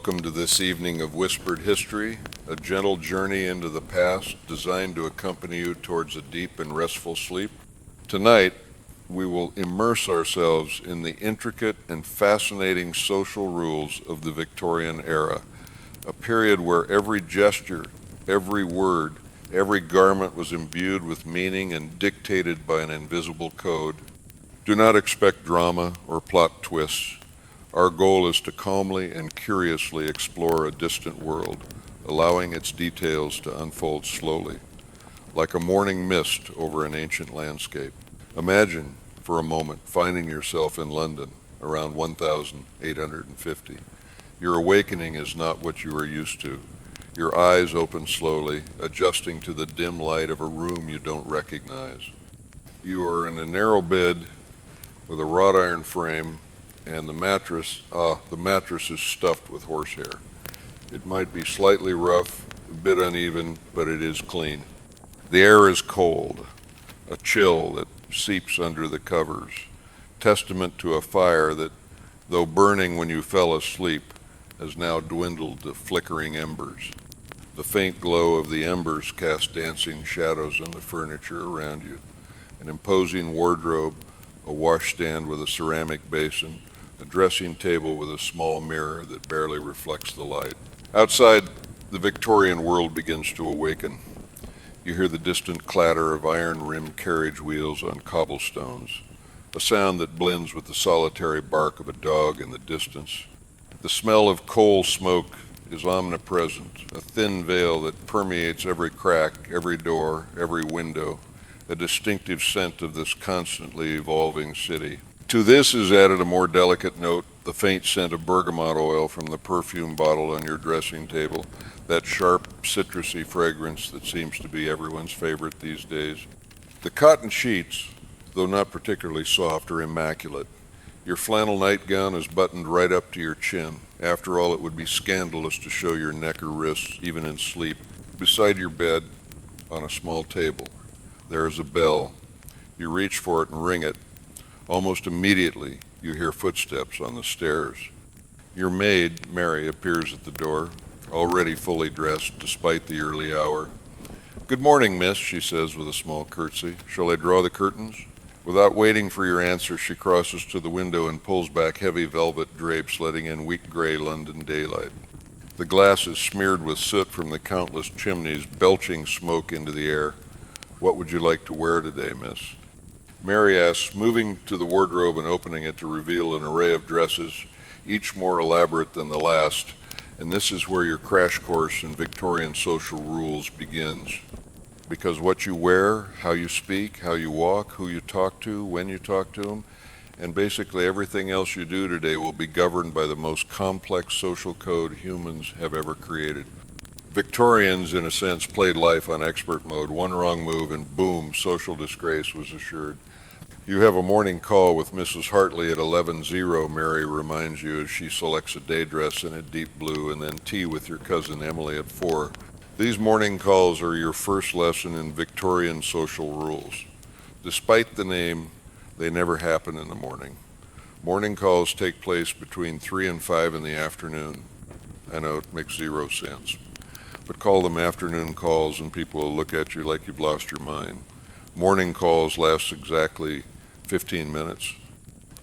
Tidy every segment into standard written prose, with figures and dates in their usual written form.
Welcome to this evening of Whispered History, a gentle journey into the past designed to accompany you towards a deep and restful sleep. Tonight, we will immerse ourselves in the intricate and fascinating social rules of the Victorian era, a period where every gesture, every word, every garment was imbued with meaning and dictated by an invisible code. Do not expect drama or plot twists. Our goal is to calmly and curiously explore a distant world, allowing its details to unfold slowly, like a morning mist over an ancient landscape. Imagine, for a moment, finding yourself in London around 1850. Your awakening is not what you are used to. Your eyes open slowly, adjusting to the dim light of a room you don't recognize. You are in a narrow bed with a wrought iron frame, and the mattress is stuffed with horsehair. It might be slightly rough, a bit uneven, but it is clean. The air is cold, a chill that seeps under the covers, testament to a fire that, though burning when you fell asleep, has now dwindled to flickering embers. The faint glow of the embers cast dancing shadows on the furniture around you. An imposing wardrobe, a washstand with a ceramic basin, a dressing table with a small mirror that barely reflects the light. Outside, the Victorian world begins to awaken. You hear the distant clatter of iron-rimmed carriage wheels on cobblestones, a sound that blends with the solitary bark of a dog in the distance. The smell of coal smoke is omnipresent, a thin veil that permeates every crack, every door, every window, a distinctive scent of this constantly evolving city. To this is added a more delicate note, the faint scent of bergamot oil from the perfume bottle on your dressing table, that sharp, citrusy fragrance that seems to be everyone's favorite these days. The cotton sheets, though not particularly soft, are immaculate. Your flannel nightgown is buttoned right up to your chin. After all, it would be scandalous to show your neck or wrists, even in sleep. Beside your bed, on a small table, there is a bell. You reach for it and ring it. Almost immediately, you hear footsteps on the stairs. Your maid, Mary, appears at the door, already fully dressed despite the early hour. "Good morning, miss," she says with a small curtsy. "Shall I draw the curtains?" Without waiting for your answer, she crosses to the window and pulls back heavy velvet drapes, letting in weak gray London daylight. The glass is smeared with soot from the countless chimneys, belching smoke into the air. "What would you like to wear today, miss?" Mary asks, moving to the wardrobe and opening it to reveal an array of dresses, each more elaborate than the last, and this is where your crash course in Victorian social rules begins. Because what you wear, how you speak, how you walk, who you talk to, when you talk to them, and basically everything else you do today will be governed by the most complex social code humans have ever created. Victorians, in a sense, played life on expert mode. One wrong move and boom, social disgrace was assured. "You have a morning call with Mrs. Hartley at 11:00, Mary reminds you as she selects a day dress in a deep blue, and then tea with your cousin Emily at 4. These morning calls are your first lesson in Victorian social rules. Despite the name, they never happen in the morning. Morning calls take place between 3 and 5 in the afternoon. I know it makes zero sense, but call them afternoon calls and people will look at you like you've lost your mind. Morning calls last exactly 15 minutes.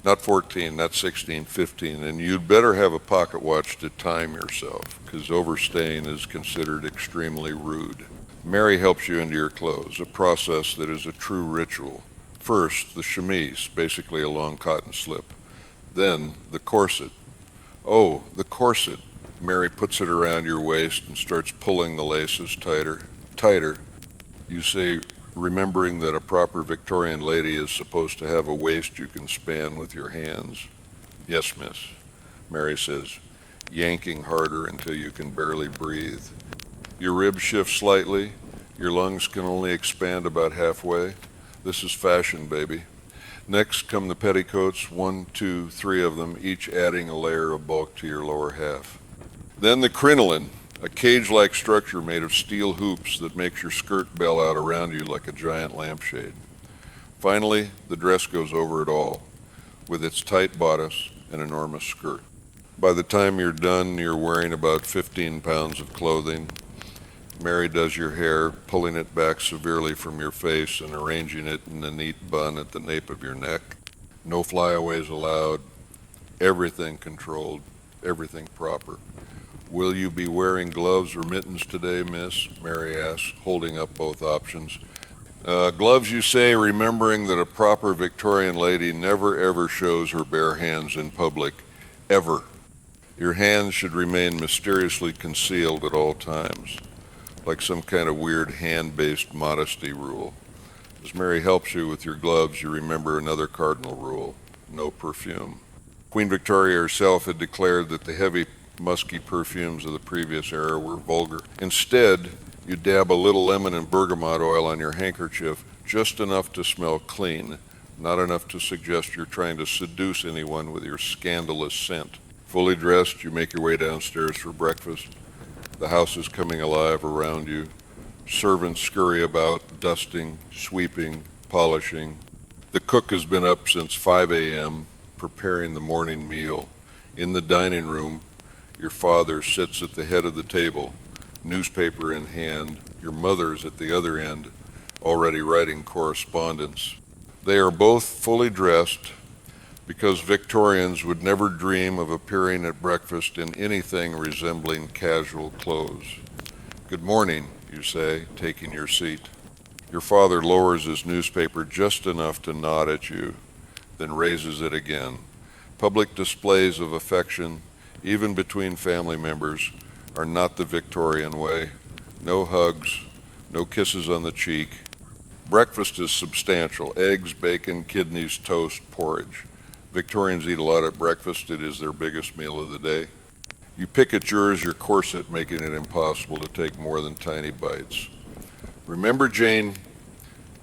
Not 14, not 16, 15, and you'd better have a pocket watch to time yourself, because overstaying is considered extremely rude. Mary helps you into your clothes, a process that is a true ritual. First, the chemise, basically a long cotton slip. Then, the corset. Oh, the corset. Mary puts it around your waist and starts pulling the laces tighter, tighter. You say, remembering that a proper Victorian lady is supposed to have a waist you can span with your hands. "Yes, miss," Mary says, yanking harder until you can barely breathe. Your ribs shift slightly. Your lungs can only expand about halfway. This is fashion, baby. Next come the petticoats, 1, 2, 3 of them, each adding a layer of bulk to your lower half. Then the crinoline, a cage-like structure made of steel hoops that makes your skirt bell out around you like a giant lampshade. Finally, the dress goes over it all, with its tight bodice and enormous skirt. By the time you're done, you're wearing about 15 pounds of clothing. Mary does your hair, pulling it back severely from your face and arranging it in a neat bun at the nape of your neck. No flyaways allowed, everything controlled, everything proper. Will you be wearing gloves or mittens today, miss? Mary asks, holding up both options. Gloves, you say, remembering that a proper Victorian lady never ever shows her bare hands in public, ever. Your hands should remain mysteriously concealed at all times, like some kind of weird hand-based modesty rule. As Mary helps you with your gloves, you remember another cardinal rule: no perfume. Queen Victoria herself had declared that the heavy, musky perfumes of the previous era were vulgar. Instead, you dab a little lemon and bergamot oil on your handkerchief, just enough to smell clean, not enough to suggest you're trying to seduce anyone with your scandalous scent. Fully dressed, you make your way downstairs for breakfast. The house is coming alive around you. Servants scurry about, dusting, sweeping, polishing. The cook has been up since 5 a.m., preparing the morning meal. In the dining room, your father sits at the head of the table, newspaper in hand. Your mother's at the other end, already writing correspondence. They are both fully dressed, because Victorians would never dream of appearing at breakfast in anything resembling casual clothes. Good morning, you say, taking your seat. Your father lowers his newspaper just enough to nod at you, then raises it again. Public displays of affection, even between family members, are not the Victorian way. No hugs, no kisses on the cheek. Breakfast is substantial: eggs, bacon, kidneys, toast, porridge. Victorians eat a lot at breakfast. It is their biggest meal of the day. You pick at yours, your corset making it impossible to take more than tiny bites. Remember, Jane,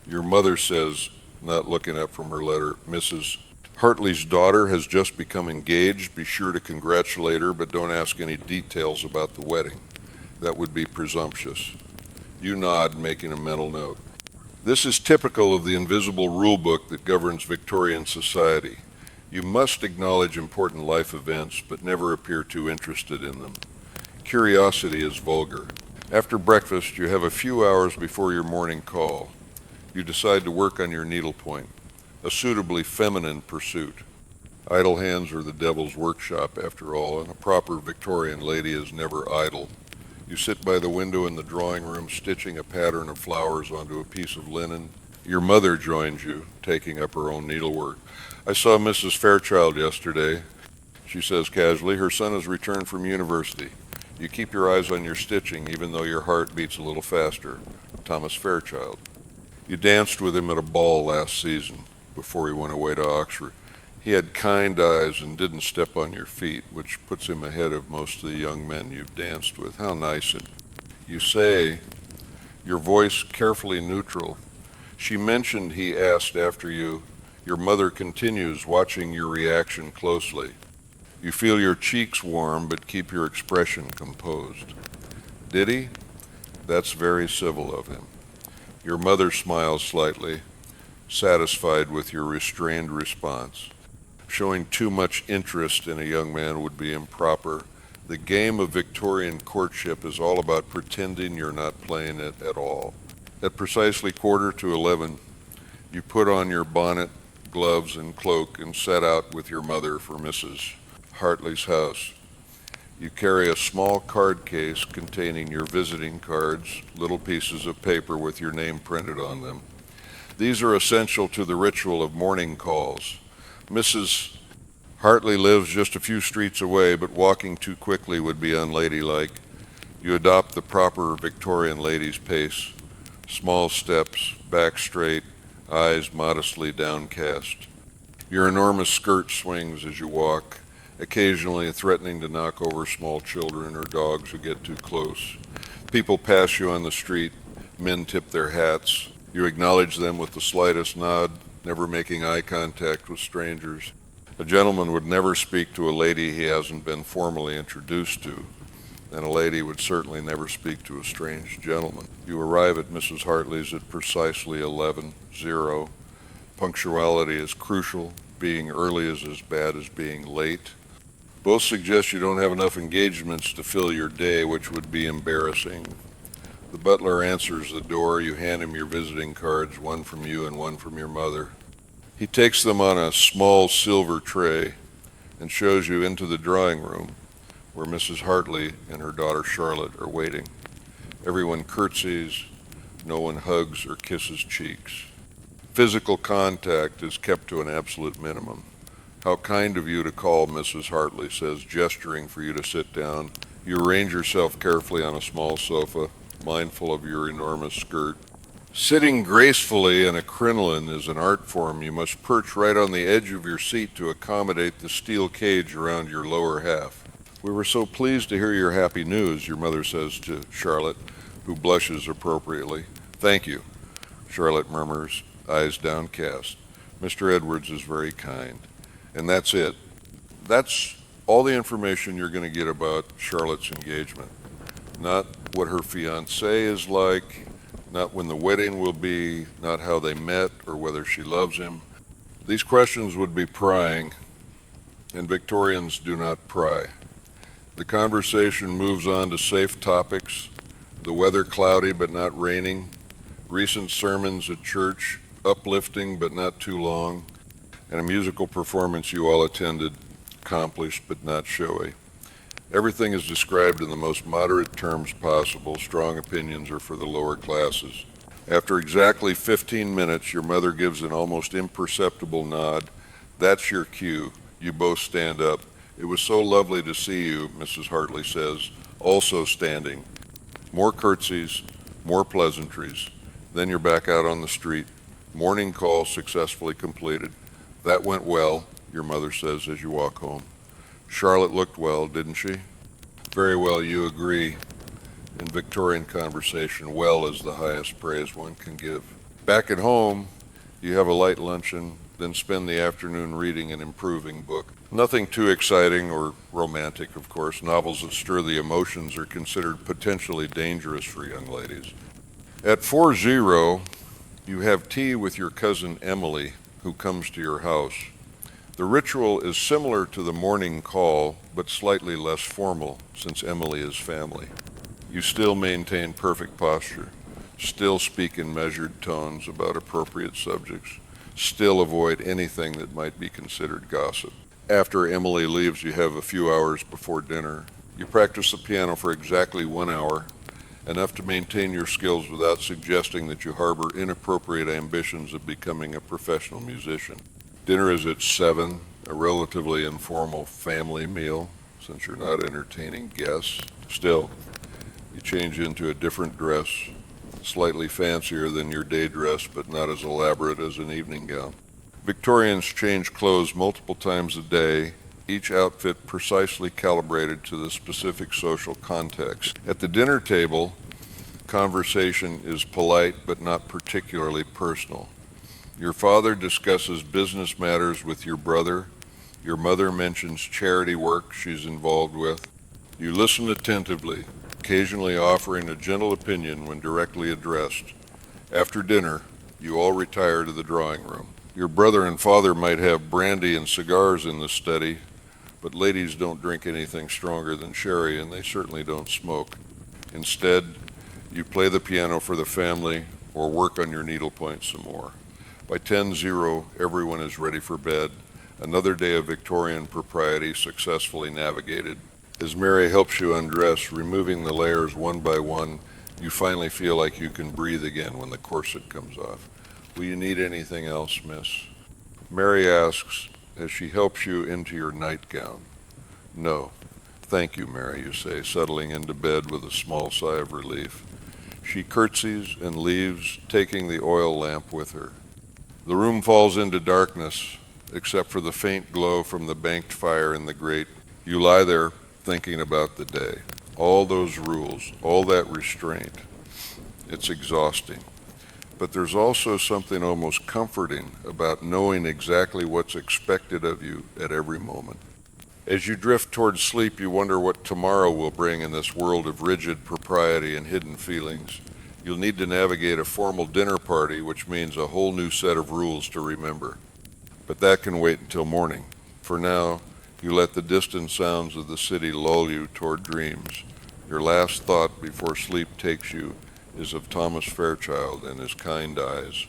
your mother says, not looking up from her letter, Mrs. Hartley's daughter has just become engaged. Be sure to congratulate her, but don't ask any details about the wedding. That would be presumptuous. You nod, making a mental note. This is typical of the invisible rule book that governs Victorian society. You must acknowledge important life events, but never appear too interested in them. Curiosity is vulgar. After breakfast, you have a few hours before your morning call. You decide to work on your needlepoint, a suitably feminine pursuit. Idle hands are the devil's workshop, after all, and a proper Victorian lady is never idle. You sit by the window in the drawing room, stitching a pattern of flowers onto a piece of linen. Your mother joins you, taking up her own needlework. I saw Mrs. Fairchild yesterday. She says casually, her son has returned from university. You keep your eyes on your stitching, even though your heart beats a little faster. Thomas Fairchild. You danced with him at a ball last season, before he went away to Oxford. He had kind eyes and didn't step on your feet, which puts him ahead of most of the young men you've danced with. How nice it. You say, your voice carefully neutral. She mentioned he asked after you. Your mother continues, watching your reaction closely. You feel your cheeks warm, but keep your expression composed. Did he? That's very civil of him. Your mother smiles slightly, satisfied with your restrained response. Showing too much interest in a young man would be improper. The game of Victorian courtship is all about pretending you're not playing it at all. At precisely 11:15, you put on your bonnet, gloves, and cloak and set out with your mother for Mrs. Hartley's house. You carry a small card case containing your visiting cards, little pieces of paper with your name printed on them. These are essential to the ritual of morning calls. Mrs. Hartley lives just a few streets away, but walking too quickly would be unladylike. You adopt the proper Victorian lady's pace. Small steps, back straight, eyes modestly downcast. Your enormous skirt swings as you walk, occasionally threatening to knock over small children or dogs who get too close. People pass you on the street. Men tip their hats. You acknowledge them with the slightest nod, never making eye contact with strangers. A gentleman would never speak to a lady he hasn't been formally introduced to, and a lady would certainly never speak to a strange gentleman. You arrive at Mrs. Hartley's at precisely 11:00. Punctuality is crucial. Being early is as bad as being late. Both suggest you don't have enough engagements to fill your day, which would be embarrassing. The butler answers the door. You hand him your visiting cards, one from you and one from your mother. He takes them on a small silver tray and shows you into the drawing room where Mrs. Hartley and her daughter Charlotte are waiting. Everyone curtsies. No one hugs or kisses cheeks. Physical contact is kept to an absolute minimum. How kind of you to call, Mrs. Hartley says, gesturing for you to sit down. You arrange yourself carefully on a small sofa, mindful of your enormous skirt. Sitting gracefully in a crinoline is an art form. You must perch right on the edge of your seat to accommodate the steel cage around your lower half. We were so pleased to hear your happy news, your mother says to Charlotte, who blushes appropriately. Thank you, Charlotte murmurs, eyes downcast. Mr. Edwards is very kind. And that's it. That's all the information you're going to get about Charlotte's engagement. Not what her fiancé is like, not when the wedding will be, not how they met or whether she loves him. These questions would be prying, and Victorians do not pry. The conversation moves on to safe topics, the weather cloudy but not raining, recent sermons at church, uplifting but not too long, and a musical performance you all attended, accomplished but not showy. Everything is described in the most moderate terms possible. Strong opinions are for the lower classes. After exactly 15 minutes, your mother gives an almost imperceptible nod. That's your cue. You both stand up. It was so lovely to see you, Mrs. Hartley says, also standing. More curtsies, more pleasantries. Then you're back out on the street. Morning call successfully completed. That went well, your mother says as you walk home. Charlotte looked well, didn't she? Very well, you agree. In Victorian conversation, well is the highest praise one can give. Back at home, you have a light luncheon, then spend the afternoon reading an improving book. Nothing too exciting or romantic, of course. Novels that stir the emotions are considered potentially dangerous for young ladies. At 4:00, you have tea with your cousin Emily, who comes to your house. The ritual is similar to the morning call, but slightly less formal, since Emily is family. You still maintain perfect posture, still speak in measured tones about appropriate subjects, still avoid anything that might be considered gossip. After Emily leaves, you have a few hours before dinner. You practice the piano for exactly 1 hour, enough to maintain your skills without suggesting that you harbor inappropriate ambitions of becoming a professional musician. Dinner is at 7, a relatively informal family meal, since you're not entertaining guests. Still, you change into a different dress, slightly fancier than your day dress, but not as elaborate as an evening gown. Victorians change clothes multiple times a day, each outfit precisely calibrated to the specific social context. At the dinner table, conversation is polite but not particularly personal. Your father discusses business matters with your brother. Your mother mentions charity work she's involved with. You listen attentively, occasionally offering a gentle opinion when directly addressed. After dinner, you all retire to the drawing room. Your brother and father might have brandy and cigars in the study, but ladies don't drink anything stronger than sherry, and they certainly don't smoke. Instead, you play the piano for the family or work on your needlepoint some more. By 10:00, everyone is ready for bed. Another day of Victorian propriety successfully navigated. As Mary helps you undress, removing the layers one by one, you finally feel like you can breathe again when the corset comes off. Will you need anything else, miss? Mary asks as she helps you into your nightgown. No. Thank you, Mary, you say, settling into bed with a small sigh of relief. She curtsies and leaves, taking the oil lamp with her. The room falls into darkness, except for the faint glow from the banked fire in the grate. You lie there thinking about the day. All those rules, all that restraint. It's exhausting. But there's also something almost comforting about knowing exactly what's expected of you at every moment. As you drift towards sleep, you wonder what tomorrow will bring in this world of rigid propriety and hidden feelings. You'll need to navigate a formal dinner party, which means a whole new set of rules to remember. But that can wait until morning. For now, You let the distant sounds of the city lull you toward dreams. Your last thought before sleep takes you is of Thomas Fairchild and his kind eyes.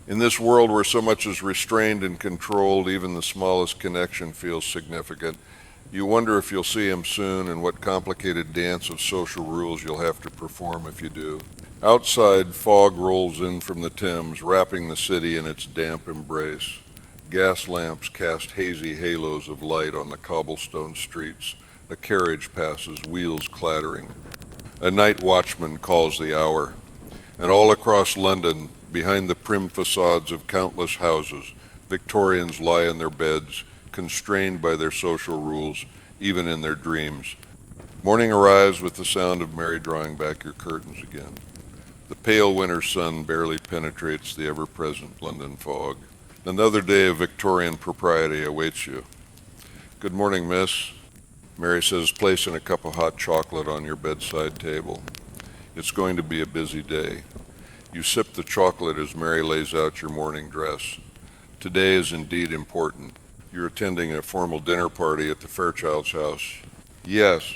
In this world where so much is restrained and controlled, even the smallest connection feels significant. You wonder if you'll see him soon and what complicated dance of social rules you'll have to perform if you do. Outside, fog rolls in from the Thames, wrapping the city in its damp embrace. Gas lamps cast hazy halos of light on the cobblestone streets. A carriage passes, wheels clattering. A night watchman calls the hour. And all across London, behind the prim facades of countless houses, Victorians lie in their beds, constrained by their social rules, even in their dreams. Morning arrives with the sound of Mary drawing back your curtains again. The pale winter sun barely penetrates the ever-present London fog. Another day of Victorian propriety awaits you. Good morning, miss. Mary says, placing a cup of hot chocolate on your bedside table. It's going to be a busy day. You sip the chocolate as Mary lays out your morning dress. Today is indeed important. You're attending a formal dinner party at the Fairchilds' house. Yes,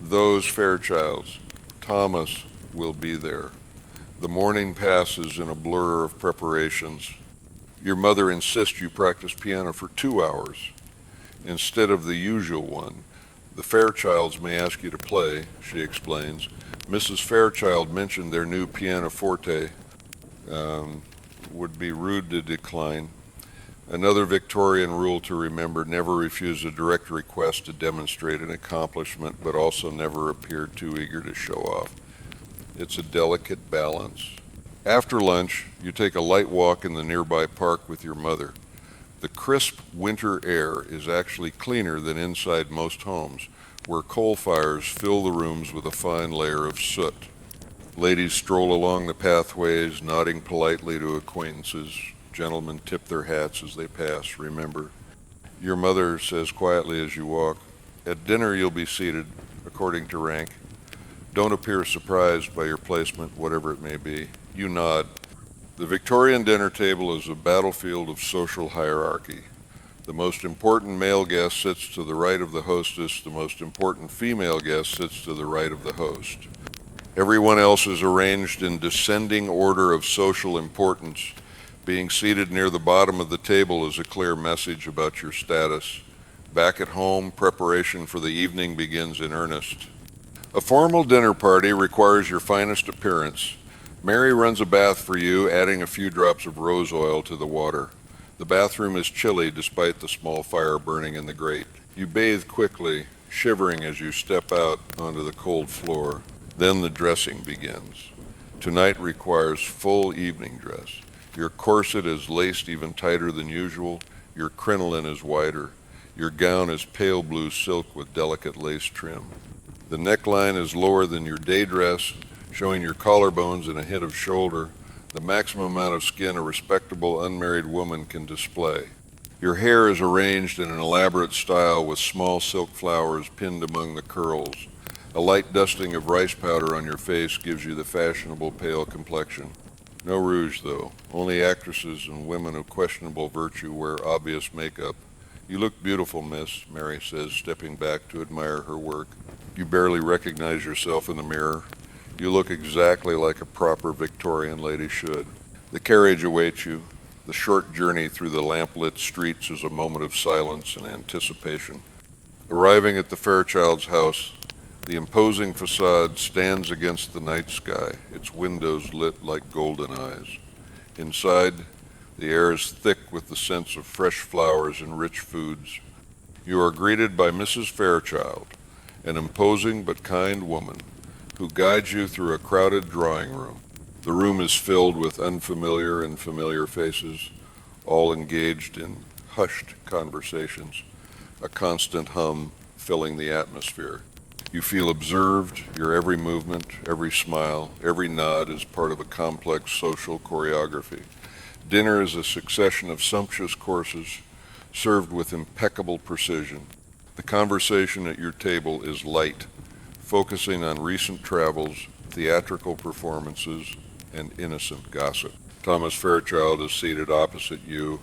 those Fairchilds. Thomas will be there. The morning passes in a blur of preparations. Your mother insists you practice piano for 2 hours instead of the usual one. The Fairchilds may ask you to play, she explains. Mrs. Fairchild mentioned their new pianoforte. Would be rude to decline. Another Victorian rule to remember: never refuse a direct request to demonstrate an accomplishment, but also never appear too eager to show off. It's a delicate balance. After lunch, you take a light walk in the nearby park with your mother. The crisp winter air is actually cleaner than inside most homes, where coal fires fill the rooms with a fine layer of soot. Ladies stroll along the pathways, nodding politely to acquaintances. Gentlemen tip their hats as they pass, remember. Your mother says quietly as you walk, "At dinner you'll be seated, according to rank. Don't appear surprised by your placement, whatever it may be." You nod. The Victorian dinner table is a battlefield of social hierarchy. The most important male guest sits to the right of the hostess. The most important female guest sits to the right of the host. Everyone else is arranged in descending order of social importance. Being seated near the bottom of the table is a clear message about your status. Back at home, preparation for the evening begins in earnest. A formal dinner party requires your finest appearance. Mary runs a bath for you, adding a few drops of rose oil to the water. The bathroom is chilly despite the small fire burning in the grate. You bathe quickly, shivering as you step out onto the cold floor. Then the dressing begins. Tonight requires full evening dress. Your corset is laced even tighter than usual. Your crinoline is wider. Your gown is pale blue silk with delicate lace trim. The neckline is lower than your day dress, showing your collarbones and a hint of shoulder, the maximum amount of skin a respectable unmarried woman can display. Your hair is arranged in an elaborate style with small silk flowers pinned among the curls. A light dusting of rice powder on your face gives you the fashionable pale complexion. No rouge, though. Only actresses and women of questionable virtue wear obvious makeup. You look beautiful, miss, Mary says, stepping back to admire her work. You barely recognize yourself in the mirror. You look exactly like a proper Victorian lady should. The carriage awaits you. The short journey through the lamp-lit streets is a moment of silence and anticipation. Arriving at the Fairchilds' house, the imposing facade stands against the night sky, its windows lit like golden eyes. Inside, the air is thick with the scents of fresh flowers and rich foods. You are greeted by Mrs. Fairchild, an imposing but kind woman, who guides you through a crowded drawing room. The room is filled with unfamiliar and familiar faces, all engaged in hushed conversations, a constant hum filling the atmosphere. You feel observed. Your every movement, every smile, every nod is part of a complex social choreography. Dinner is a succession of sumptuous courses served with impeccable precision. The conversation at your table is light, focusing on recent travels, theatrical performances, and innocent gossip. Thomas Fairchild is seated opposite you,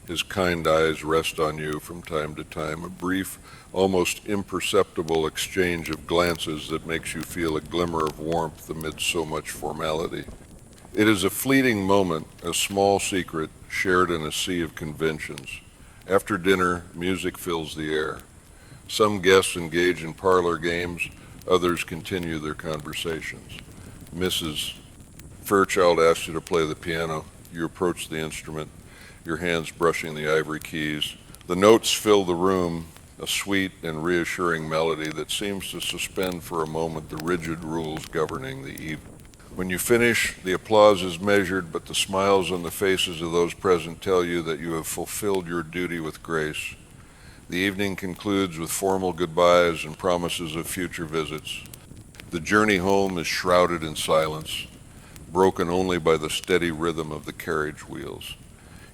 His kind eyes rest on you from time to time, a brief, almost imperceptible exchange of glances that makes you feel a glimmer of warmth amid so much formality. It is a fleeting moment, a small secret shared in a sea of conventions. After dinner, music fills the air. Some guests engage in parlor games, others continue their conversations. Mrs. Fairchild asks you to play the piano. You approach the instrument, your hands brushing the ivory keys. The notes fill the room, a sweet and reassuring melody that seems to suspend for a moment the rigid rules governing the evening. When you finish, the applause is measured, but the smiles on the faces of those present tell you that you have fulfilled your duty with grace. The evening concludes with formal goodbyes and promises of future visits. The journey home is shrouded in silence, broken only by the steady rhythm of the carriage wheels.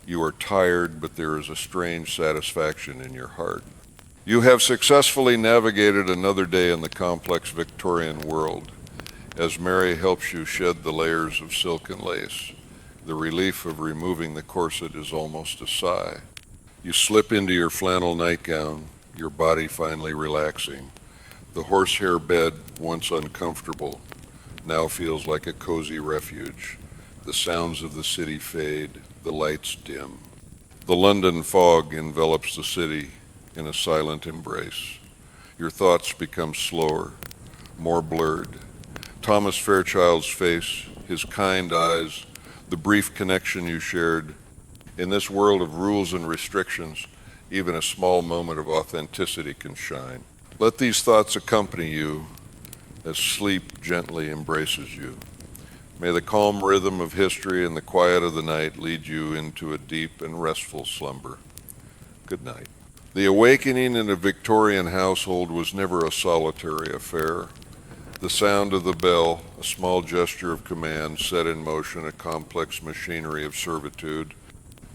You are tired, but there is a strange satisfaction in your heart. You have successfully navigated another day in the complex Victorian world. As Mary helps you shed the layers of silk and lace, the relief of removing the corset is almost a sigh. You slip into your flannel nightgown, your body finally relaxing. The horsehair bed, once uncomfortable, now feels like a cozy refuge. The sounds of the city fade, the lights dim. The London fog envelops the city in a silent embrace. Your thoughts become slower, more blurred. Thomas Fairchild's face, his kind eyes, the brief connection you shared. In this world of rules and restrictions, even a small moment of authenticity can shine. Let these thoughts accompany you as sleep gently embraces you. May the calm rhythm of history and the quiet of the night lead you into a deep and restful slumber. Good night. The awakening in a Victorian household was never a solitary affair. The sound of the bell, a small gesture of command, set in motion a complex machinery of servitude.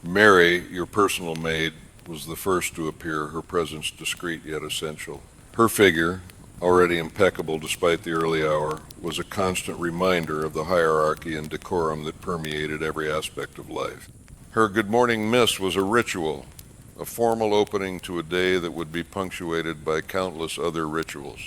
Mary, your personal maid, was the first to appear, her presence discreet yet essential. Her figure, already impeccable despite the early hour, was a constant reminder of the hierarchy and decorum that permeated every aspect of life. Her good morning miss was a ritual, a formal opening to a day that would be punctuated by countless other rituals.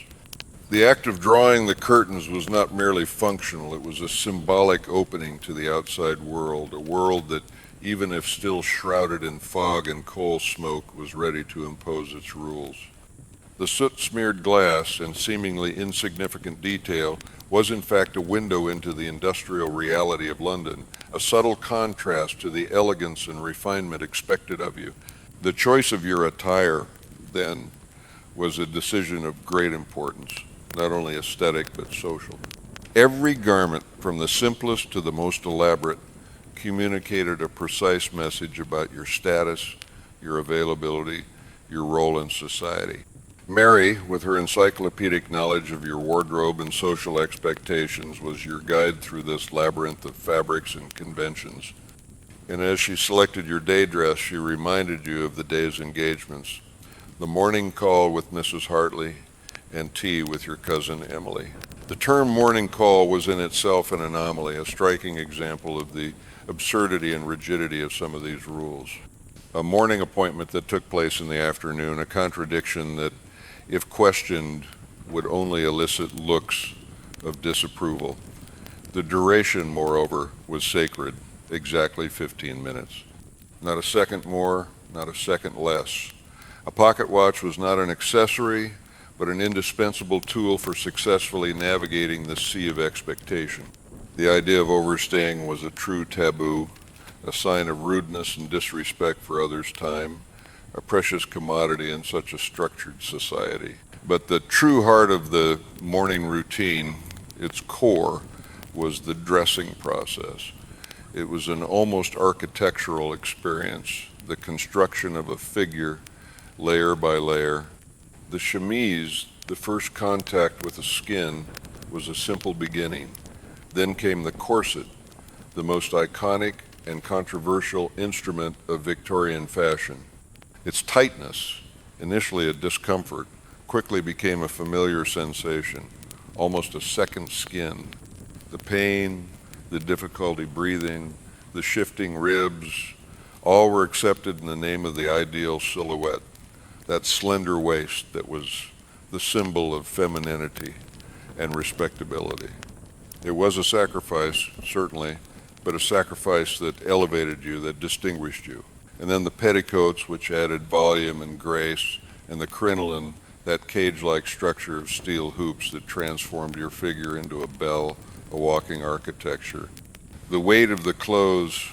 The act of drawing the curtains was not merely functional, it was a symbolic opening to the outside world, a world that, even if still shrouded in fog and coal smoke, was ready to impose its rules. The soot-smeared glass and seemingly insignificant detail was in fact a window into the industrial reality of London, a subtle contrast to the elegance and refinement expected of you. The choice of your attire, then, was a decision of great importance, not only aesthetic but social. Every garment, from the simplest to the most elaborate, communicated a precise message about your status, your availability, your role in society. Mary, with her encyclopedic knowledge of your wardrobe and social expectations, was your guide through this labyrinth of fabrics and conventions. And as she selected your day dress, she reminded you of the day's engagements, the morning call with Mrs. Hartley, and tea with your cousin Emily. The term morning call was in itself an anomaly, a striking example of the absurdity and rigidity of some of these rules. A morning appointment that took place in the afternoon, a contradiction that, if questioned, would only elicit looks of disapproval. The duration, moreover, was sacred, exactly 15 minutes. Not a second more, not a second less. A pocket watch was not an accessory, but an indispensable tool for successfully navigating the sea of expectation. The idea of overstaying was a true taboo, a sign of rudeness and disrespect for others' time, a precious commodity in such a structured society. But the true heart of the morning routine, its core, was the dressing process. It was an almost architectural experience, the construction of a figure, layer by layer. The chemise, the first contact with the skin, was a simple beginning. Then came the corset, the most iconic and controversial instrument of Victorian fashion. Its tightness, initially a discomfort, quickly became a familiar sensation, almost a second skin. The pain, the difficulty breathing, the shifting ribs, All were accepted in the name of the ideal silhouette, that slender waist that was the symbol of femininity and respectability. It was a sacrifice, certainly, but a sacrifice that elevated you, that distinguished you. And then the petticoats, which added volume and grace, and the crinoline, that cage-like structure of steel hoops that transformed your figure into a belle, a walking architecture. The weight of the clothes,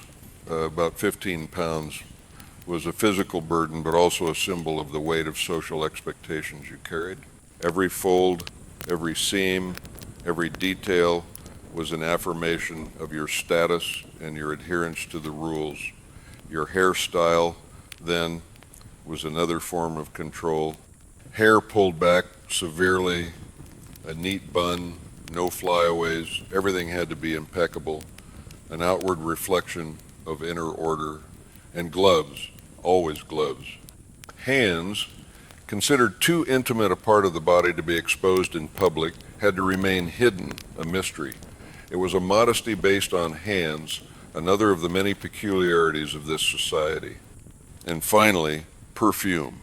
about 15 pounds, was a physical burden, but also a symbol of the weight of social expectations you carried. Every fold, every seam, every detail was an affirmation of your status and your adherence to the rules. Your hairstyle, then, was another form of control. Hair pulled back severely, a neat bun, no flyaways, everything had to be impeccable, an outward reflection of inner order, and gloves, always gloves. Hands, considered too intimate a part of the body to be exposed in public, had to remain hidden, a mystery. It was a modesty based on hands, another of the many peculiarities of this society. And finally, perfume.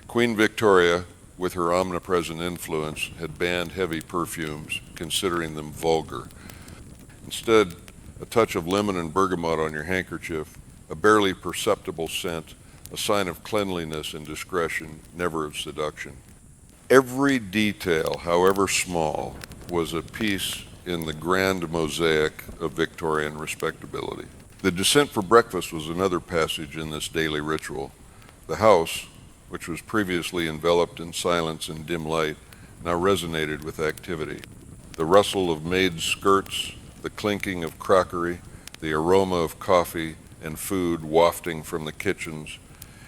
Queen Victoria, with her omnipresent influence, had banned heavy perfumes, considering them vulgar. Instead, a touch of lemon and bergamot on your handkerchief, a barely perceptible scent, a sign of cleanliness and discretion, never of seduction. Every detail, however small, was a piece in the grand mosaic of Victorian respectability. The descent for breakfast was another passage in this daily ritual. The house, which was previously enveloped in silence and dim light, now resonated with activity. The rustle of maids' skirts, the clinking of crockery, the aroma of coffee and food wafting from the kitchens,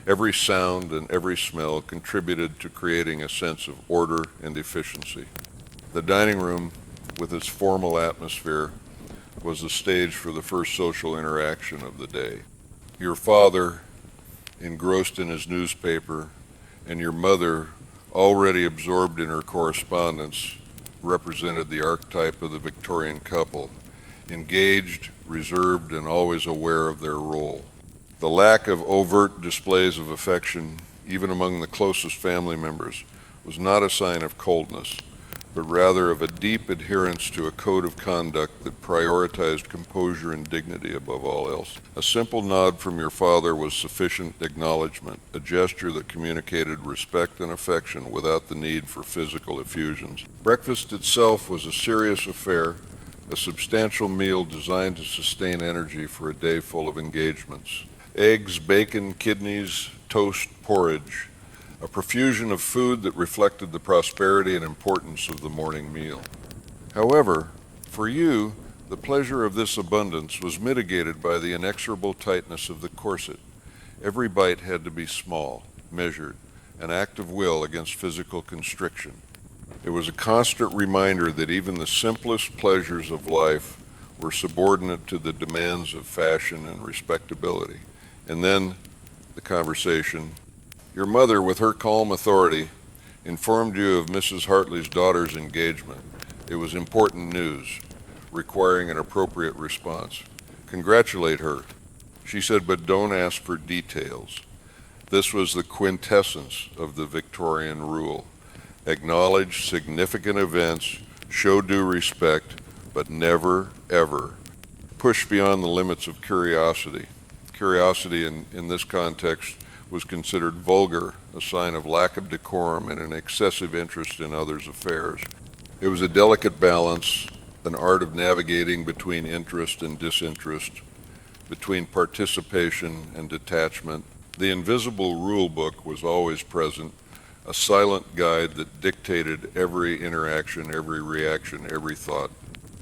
every sound and every smell contributed to creating a sense of order and efficiency. The dining room, with its formal atmosphere, was the stage for the first social interaction of the day. Your father, engrossed in his newspaper, and your mother, already absorbed in her correspondence, represented the archetype of the Victorian couple, engaged, reserved, and always aware of their role. The lack of overt displays of affection, even among the closest family members, was not a sign of coldness, but rather of a deep adherence to a code of conduct that prioritized composure and dignity above all else. A simple nod from your father was sufficient acknowledgement, a gesture that communicated respect and affection without the need for physical effusions. Breakfast itself was a serious affair, a substantial meal designed to sustain energy for a day full of engagements. Eggs, bacon, kidneys, toast, porridge, a profusion of food that reflected the prosperity and importance of the morning meal. However, for you, the pleasure of this abundance was mitigated by the inexorable tightness of the corset. Every bite had to be small, measured, an act of will against physical constriction. It was a constant reminder that even the simplest pleasures of life were subordinate to the demands of fashion and respectability. And then the conversation. Your mother, with her calm authority, informed you of Mrs. Hartley's daughter's engagement. It was important news, requiring an appropriate response. Congratulate her, she said, but don't ask for details. This was the quintessence of the Victorian rule. Acknowledge significant events, show due respect, but never, ever push beyond the limits of curiosity. Curiosity in this context was considered vulgar, a sign of lack of decorum and an excessive interest in others' affairs. It was a delicate balance, an art of navigating between interest and disinterest, between participation and detachment. The invisible rule book was always present, a silent guide that dictated every interaction, every reaction, every thought.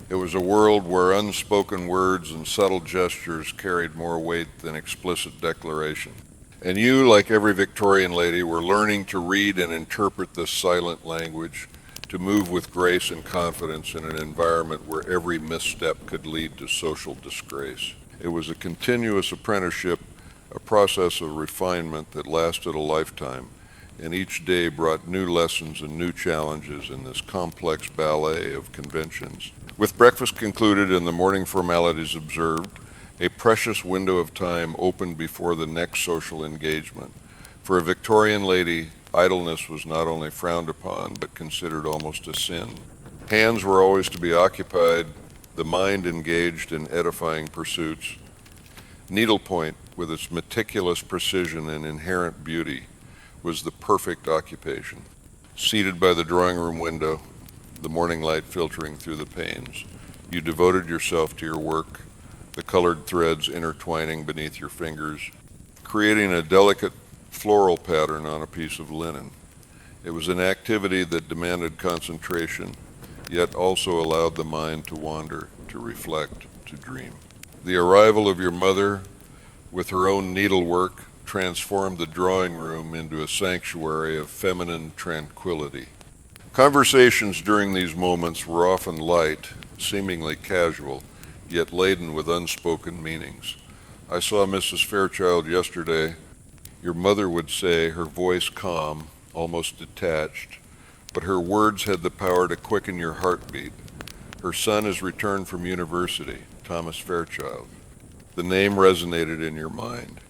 It was a world where unspoken words and subtle gestures carried more weight than explicit declaration. And you, like every Victorian lady, were learning to read and interpret this silent language, to move with grace and confidence in an environment where every misstep could lead to social disgrace. It was a continuous apprenticeship, a process of refinement that lasted a lifetime, and each day brought new lessons and new challenges in this complex ballet of conventions. With breakfast concluded and the morning formalities observed, A precious window of time opened before the next social engagement. For a Victorian lady, idleness was not only frowned upon, but considered almost a sin. Hands were always to be occupied, the mind engaged in edifying pursuits. Needlepoint, with its meticulous precision and inherent beauty, was the perfect occupation. Seated by the drawing room window, the morning light filtering through the panes, you devoted yourself to your work, the colored threads intertwining beneath your fingers, creating a delicate floral pattern on a piece of linen. It was an activity that demanded concentration, yet also allowed the mind to wander, to reflect, to dream. The arrival of your mother, with her own needlework, transformed the drawing room into a sanctuary of feminine tranquility. Conversations during these moments were often light, seemingly casual, yet laden with unspoken meanings. I saw Mrs. Fairchild yesterday. Your mother would say, her voice calm, almost detached, but her words had the power to quicken your heartbeat. Her son has returned from university, Thomas Fairchild. The name resonated in your mind,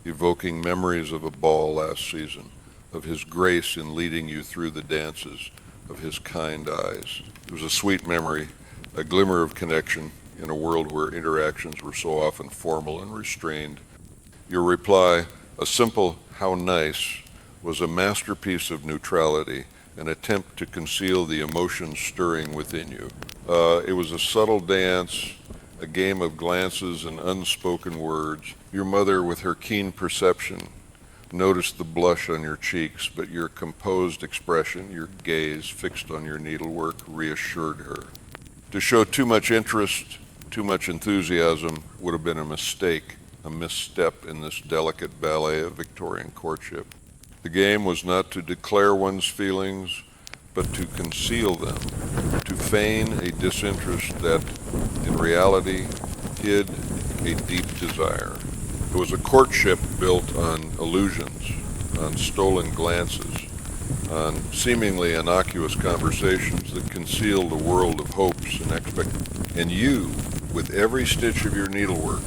evoking memories of a ball last season, of his grace in leading you through the dances, of his kind eyes. It was a sweet memory, a glimmer of connection in a world where interactions were so often formal and restrained. Your reply, a simple "how nice," was a masterpiece of neutrality, an attempt to conceal the emotions stirring within you. It was a subtle dance, a game of glances and unspoken words. Your mother, with her keen perception, noticed the blush on your cheeks, but your composed expression, your gaze fixed on your needlework, reassured her. To show too much interest, too much enthusiasm would have been a mistake, a misstep in this delicate ballet of Victorian courtship. The game was not to declare one's feelings, but to conceal them, to feign a disinterest that, in reality, hid a deep desire. It was a courtship built on illusions, on stolen glances, on seemingly innocuous conversations that concealed a world of hopes and expectations. And you, with every stitch of your needlework,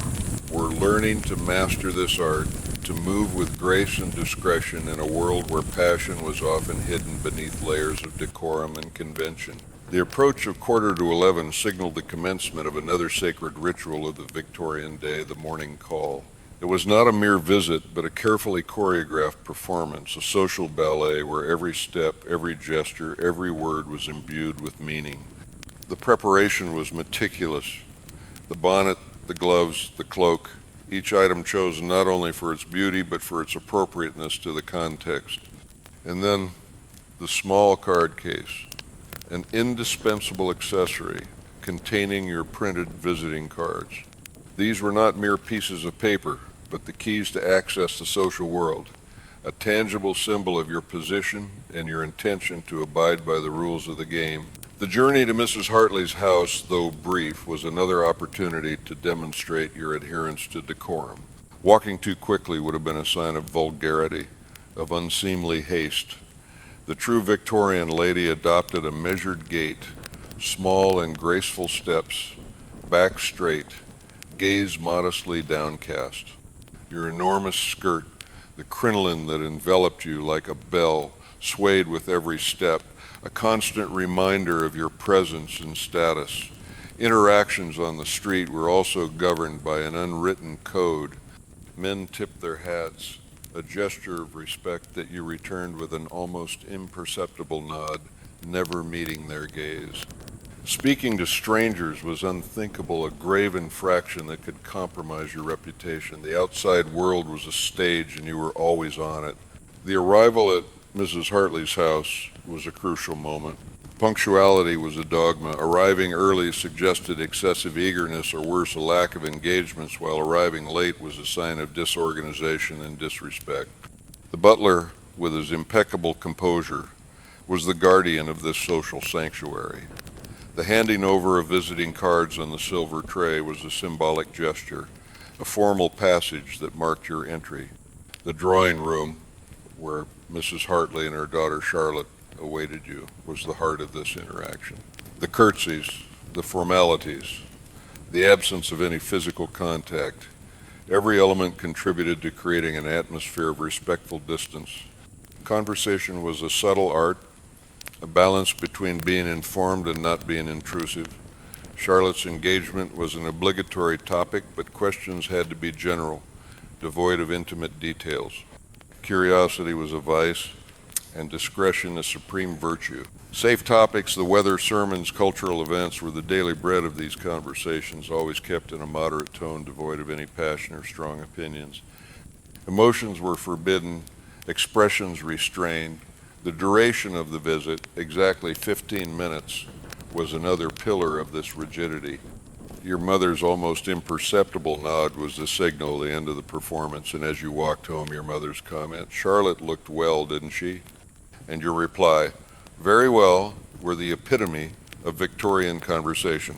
were learning to master this art, to move with grace and discretion in a world where passion was often hidden beneath layers of decorum and convention. The approach of 11:15 signaled the commencement of another sacred ritual of the Victorian day, the morning call. It was not a mere visit, but a carefully choreographed performance, a social ballet where every step, every gesture, every word was imbued with meaning. The preparation was meticulous. The bonnet, the gloves, the cloak, each item chosen not only for its beauty, but for its appropriateness to the context. And then the small card case, an indispensable accessory containing your printed visiting cards. These were not mere pieces of paper, but the keys to access the social world, a tangible symbol of your position and your intention to abide by the rules of the game. The journey to Mrs. Hartley's house, though brief, was another opportunity to demonstrate your adherence to decorum. Walking too quickly would have been a sign of vulgarity, of unseemly haste. The true Victorian lady adopted a measured gait, small and graceful steps, back straight, gaze modestly downcast. Your enormous skirt, the crinoline that enveloped you like a bell, swayed with every step, a constant reminder of your presence and status. Interactions on the street were also governed by an unwritten code. Men tipped their hats, a gesture of respect that you returned with an almost imperceptible nod, never meeting their gaze. Speaking to strangers was unthinkable, a grave infraction that could compromise your reputation. The outside world was a stage and you were always on it. The arrival at Mrs. Hartley's house was a crucial moment. Punctuality was a dogma. Arriving early suggested excessive eagerness, or worse, a lack of engagements, while arriving late was a sign of disorganization and disrespect. The butler, with his impeccable composure, was the guardian of this social sanctuary. The handing over of visiting cards on the silver tray was a symbolic gesture, a formal passage that marked your entry. The drawing room, where Mrs. Hartley and her daughter Charlotte awaited you, was the heart of this interaction. The curtsies, the formalities, the absence of any physical contact. Every element contributed to creating an atmosphere of respectful distance. Conversation was a subtle art, a balance between being informed and not being intrusive. Charlotte's engagement was an obligatory topic, but questions had to be general, devoid of intimate details. Curiosity was a vice, and discretion a supreme virtue. Safe topics, the weather, sermons, cultural events were the daily bread of these conversations, always kept in a moderate tone, devoid of any passion or strong opinions. Emotions were forbidden, expressions restrained. The duration of the visit, exactly 15 minutes, was another pillar of this rigidity. Your mother's almost imperceptible nod was the signal, the end of the performance, and as you walked home, your mother's comment, "Charlotte looked well, didn't she?" And your reply, "Very well," were the epitome of Victorian conversation,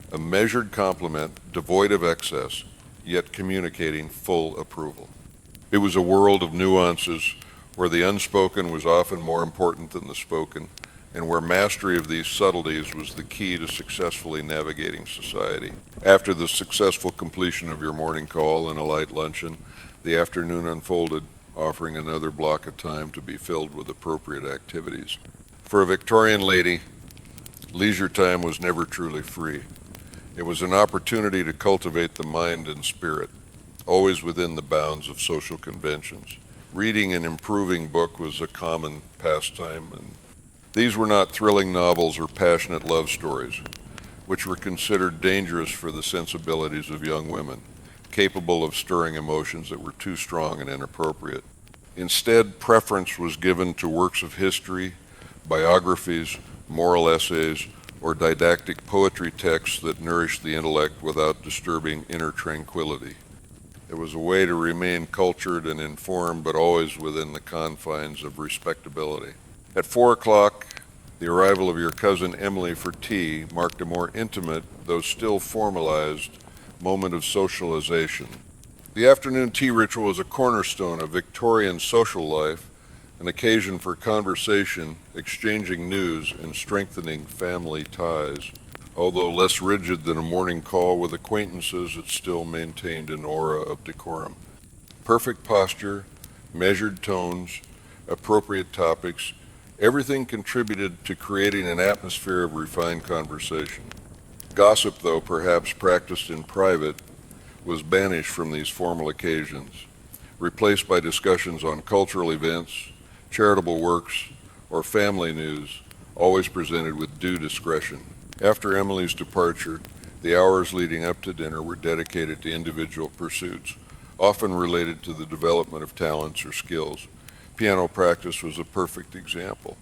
a measured compliment devoid of excess, yet communicating full approval. It was a world of nuances where the unspoken was often more important than the spoken, and where mastery of these subtleties was the key to successfully navigating society. After the successful completion of your morning call and a light luncheon, the afternoon unfolded, offering another block of time to be filled with appropriate activities. For a Victorian lady, leisure time was never truly free. It was an opportunity to cultivate the mind and spirit, always within the bounds of social conventions. Reading an improving book was a common pastime, and these were not thrilling novels or passionate love stories, which were considered dangerous for the sensibilities of young women, capable of stirring emotions that were too strong and inappropriate. Instead, preference was given to works of history, biographies, moral essays, or didactic poetry texts that nourished the intellect without disturbing inner tranquility. It was a way to remain cultured and informed, but always within the confines of respectability. At 4 o'clock, the arrival of your cousin Emily for tea marked a more intimate, though still formalized, moment of socialization. The afternoon tea ritual was a cornerstone of Victorian social life, an occasion for conversation, exchanging news, and strengthening family ties. Although less rigid than a morning call with acquaintances, it still maintained an aura of decorum. Perfect posture, measured tones, appropriate topics, everything contributed to creating an atmosphere of refined conversation. Gossip, though perhaps practiced in private, was banished from these formal occasions, replaced by discussions on cultural events, charitable works, or family news, always presented with due discretion. After Emily's departure, the hours leading up to dinner were dedicated to individual pursuits, often related to the development of talents or skills. Piano practice was a perfect example.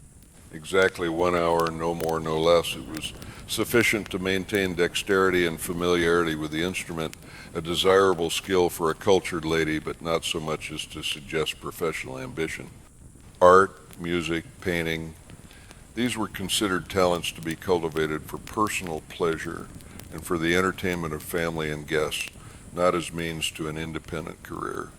Exactly 1 hour, no more, no less. It was sufficient to maintain dexterity and familiarity with the instrument, a desirable skill for a cultured lady, but not so much as to suggest professional ambition. Art, music, painting, these were considered talents to be cultivated for personal pleasure and for the entertainment of family and guests, not as means to an independent career.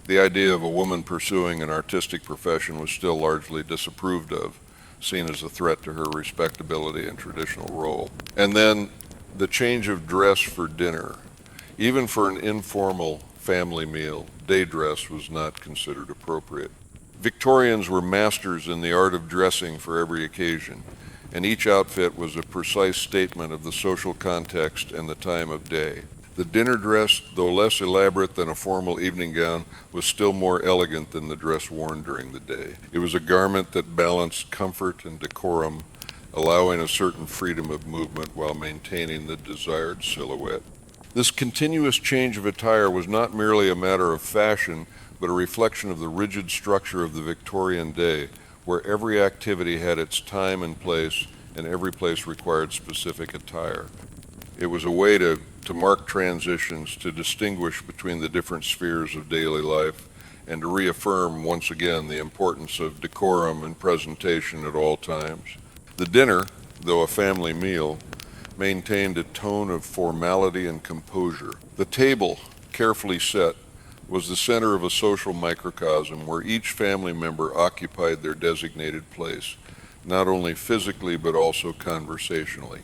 The idea of a woman pursuing an artistic profession was still largely disapproved of, seen as a threat to her respectability and traditional role. And then the change of dress for dinner. Even for an informal family meal, day dress was not considered appropriate. Victorians were masters in the art of dressing for every occasion, and each outfit was a precise statement of the social context and the time of day. The dinner dress, though less elaborate than a formal evening gown, was still more elegant than the dress worn during the day. It was a garment that balanced comfort and decorum, allowing a certain freedom of movement while maintaining the desired silhouette. This continuous change of attire was not merely a matter of fashion, but a reflection of the rigid structure of the Victorian day, where every activity had its time and place, and every place required specific attire. It was a way to mark transitions, to distinguish between the different spheres of daily life, and to reaffirm once again the importance of decorum and presentation at all times. The dinner, though a family meal, maintained a tone of formality and composure. The table, carefully set, was the center of a social microcosm where each family member occupied their designated place, not only physically but also conversationally.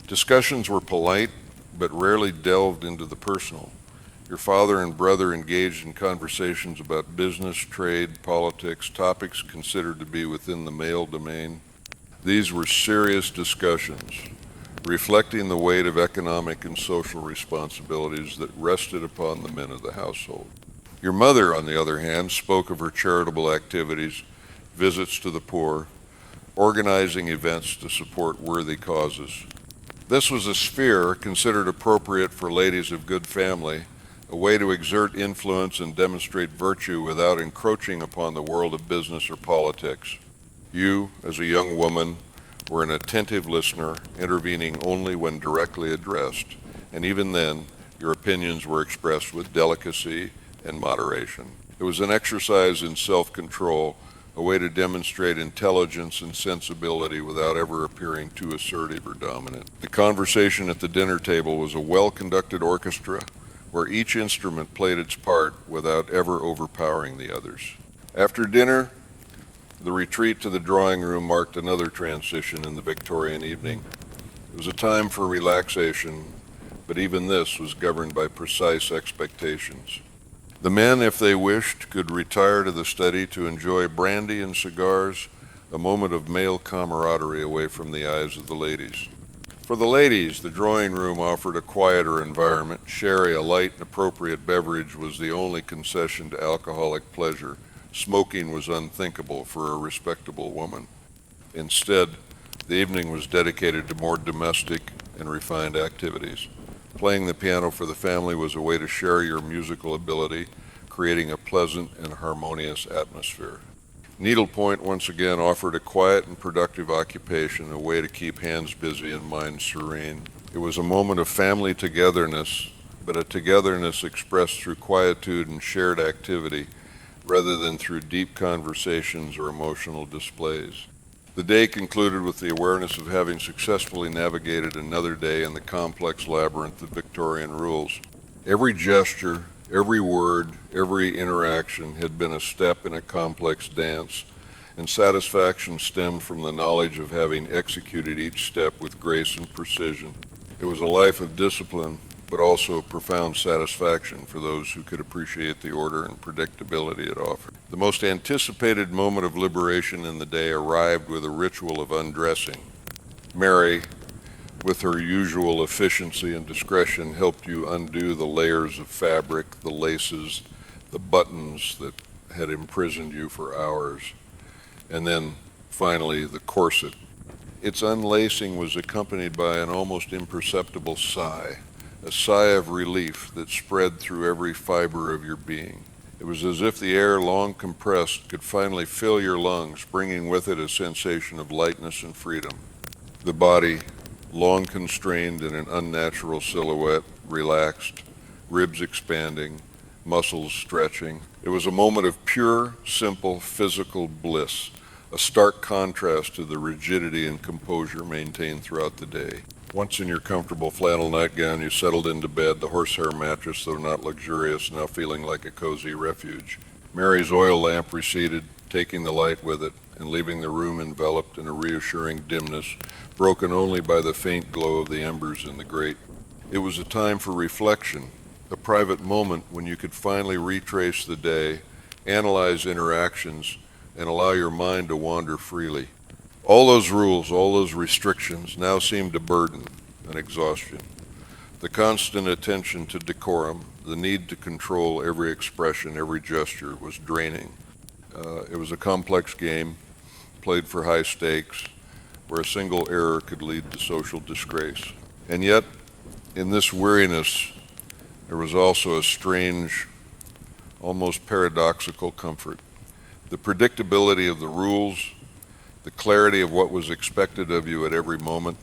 Discussions were polite, but rarely delved into the personal. Your father and brother engaged in conversations about business, trade, politics, topics considered to be within the male domain. These were serious discussions, reflecting the weight of economic and social responsibilities that rested upon the men of the household. Your mother, on the other hand, spoke of her charitable activities, visits to the poor, organizing events to support worthy causes. This was a sphere considered appropriate for ladies of good family, a way to exert influence and demonstrate virtue without encroaching upon the world of business or politics. You, as a young woman, were an attentive listener, intervening only when directly addressed, and even then, your opinions were expressed with delicacy and moderation. It was an exercise in self-control, a way to demonstrate intelligence and sensibility without ever appearing too assertive or dominant. The conversation at the dinner table was a well-conducted orchestra where each instrument played its part without ever overpowering the others. After dinner, the retreat to the drawing room marked another transition in the Victorian evening. It was a time for relaxation, but even this was governed by precise expectations. The men, if they wished, could retire to the study to enjoy brandy and cigars, a moment of male camaraderie away from the eyes of the ladies. For the ladies, the drawing room offered a quieter environment. Sherry, a light and appropriate beverage, was the only concession to alcoholic pleasure. Smoking was unthinkable for a respectable woman. Instead, the evening was dedicated to more domestic and refined activities. Playing the piano for the family was a way to share your musical ability, creating a pleasant and harmonious atmosphere. Needlepoint once again offered a quiet and productive occupation, a way to keep hands busy and minds serene. It was a moment of family togetherness, but a togetherness expressed through quietude and shared activity, rather than through deep conversations or emotional displays. The day concluded with the awareness of having successfully navigated another day in the complex labyrinth of Victorian rules. Every gesture, every word, every interaction had been a step in a complex dance, and satisfaction stemmed from the knowledge of having executed each step with grace and precision. It was a life of discipline, but also a profound satisfaction for those who could appreciate the order and predictability it offered. The most anticipated moment of liberation in the day arrived with a ritual of undressing. Mary, with her usual efficiency and discretion, helped you undo the layers of fabric, the laces, the buttons that had imprisoned you for hours, and then finally the corset. Its unlacing was accompanied by an almost imperceptible sigh, a sigh of relief that spread through every fiber of your being. It was as if the air, long compressed, could finally fill your lungs, bringing with it a sensation of lightness and freedom. The body, long constrained in an unnatural silhouette, relaxed, ribs expanding, muscles stretching. It was a moment of pure, simple physical bliss, a stark contrast to the rigidity and composure maintained throughout the day. Once in your comfortable flannel nightgown, you settled into bed, the horsehair mattress, though not luxurious, now feeling like a cozy refuge. Mary's oil lamp receded, taking the light with it, and leaving the room enveloped in a reassuring dimness, broken only by the faint glow of the embers in the grate. It was a time for reflection, a private moment when you could finally retrace the day, analyze interactions, and allow your mind to wander freely. All those rules, all those restrictions now seemed a burden, an exhaustion. The constant attention to decorum, the need to control every expression, every gesture was draining. It was a complex game, played for high stakes, where a single error could lead to social disgrace. And yet, in this weariness, there was also a strange, almost paradoxical comfort. The predictability of the rules, the clarity of what was expected of you at every moment,